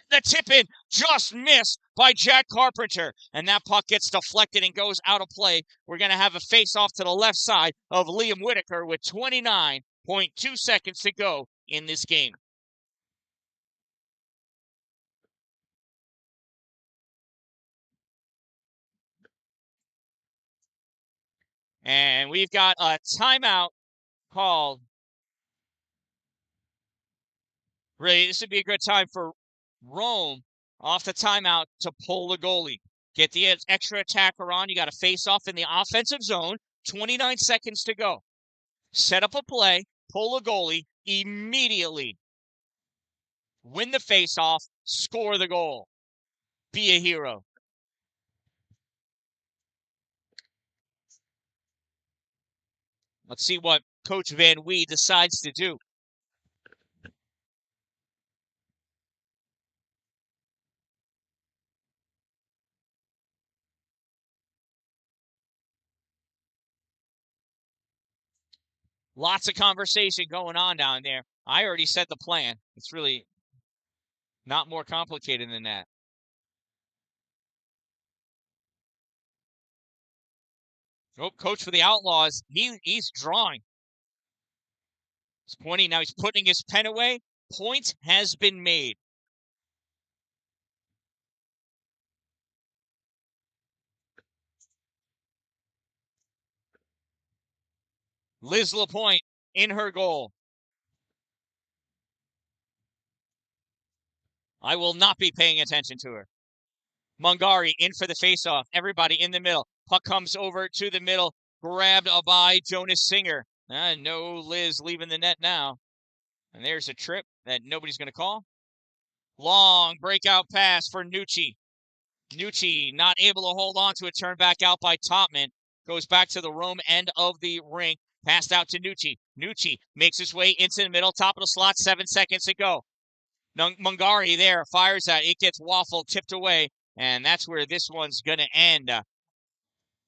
Speaker 1: The tip in just missed by Jack Carpenter, and that puck gets deflected and goes out of play. We're going to have a face-off to the left side of Liam Whitaker with 29.2 seconds to go in this game. And we've got a timeout called Really, this would be a good time for Rome off the timeout to pull the goalie. Get the extra attacker on. You got to face off in the offensive zone. 29 seconds to go. Set up a play, pull a goalie immediately. Win the face-off, score the goal. Be a hero. Let's see what Coach Van Wee decides to do. Lots of conversation going on down there. I already said the plan. It's really not more complicated than that. Oh, coach for the Outlaws, he's drawing. He's pointing now. He's putting his pen away. Point has been made. Liz LaPointe in her goal. I will not be paying attention to her. Mungari in for the faceoff. Everybody in the middle. Puck comes over to the middle. Grabbed by Jonas Singer. No Liz leaving the net now. And there's a trip that nobody's going to call. Long breakout pass for Nucci. Nucci not able to hold on to it. Turned back out by Topman. Goes back to the Rome end of the rink. Passed out to Nucci. Nucci makes his way into the middle. Top of the slot. 7 seconds to go. Mungari there fires that. It gets waffled, tipped away. And that's where this one's going to end.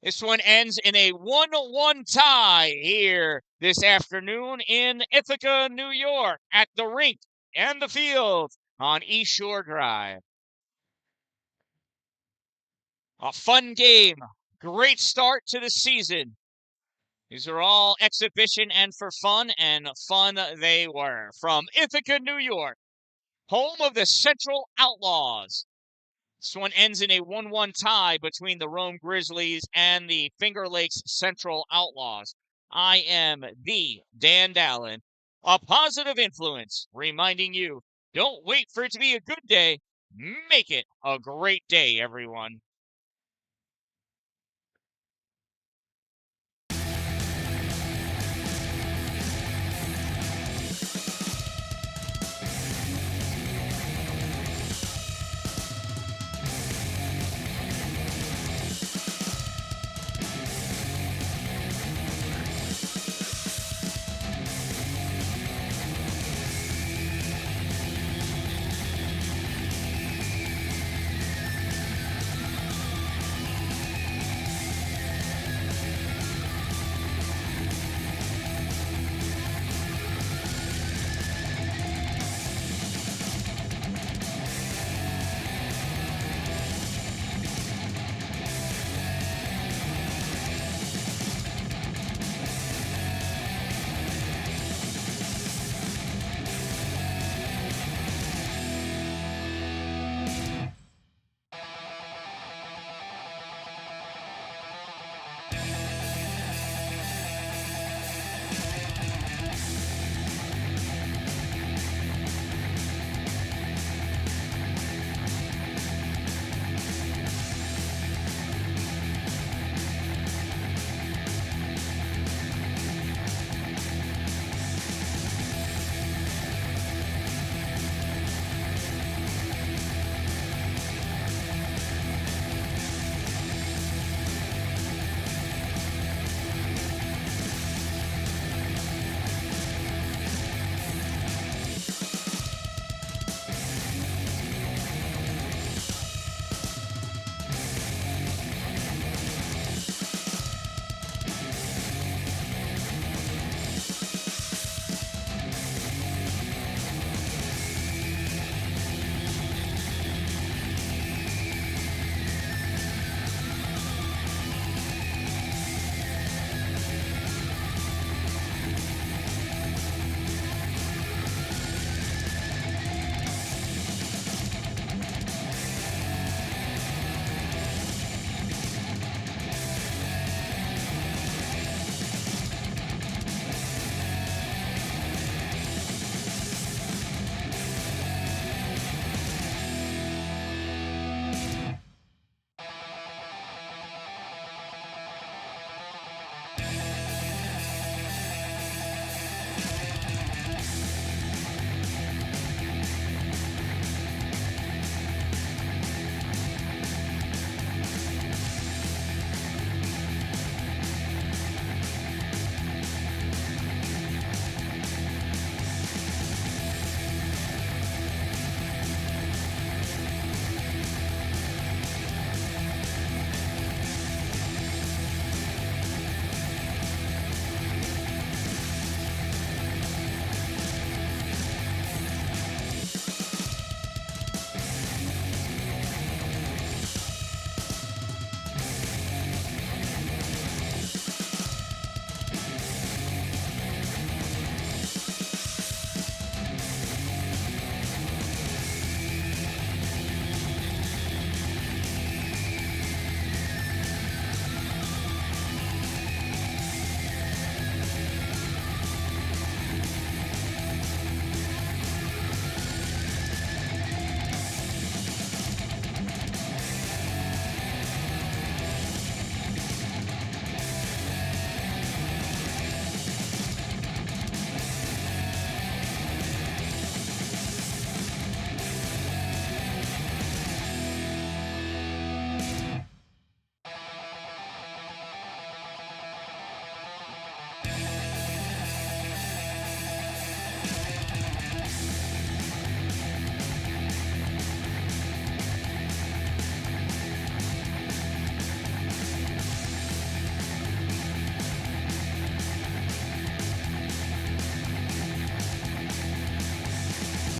Speaker 1: This one ends in a 1-1 tie here this afternoon in Ithaca, New York, at the rink and the field on East Shore Drive. A fun game. Great start to the season. These are all exhibition and for fun, and fun they were. From Ithaca, New York, home of the Central Outlaws. This one ends in a 1-1 tie between the Rome Grizzlies and the Finger Lakes Central Outlaws. I am the Dan-Dalin, a positive influence, reminding you, don't wait for it to be a good day. Make it a great day, everyone.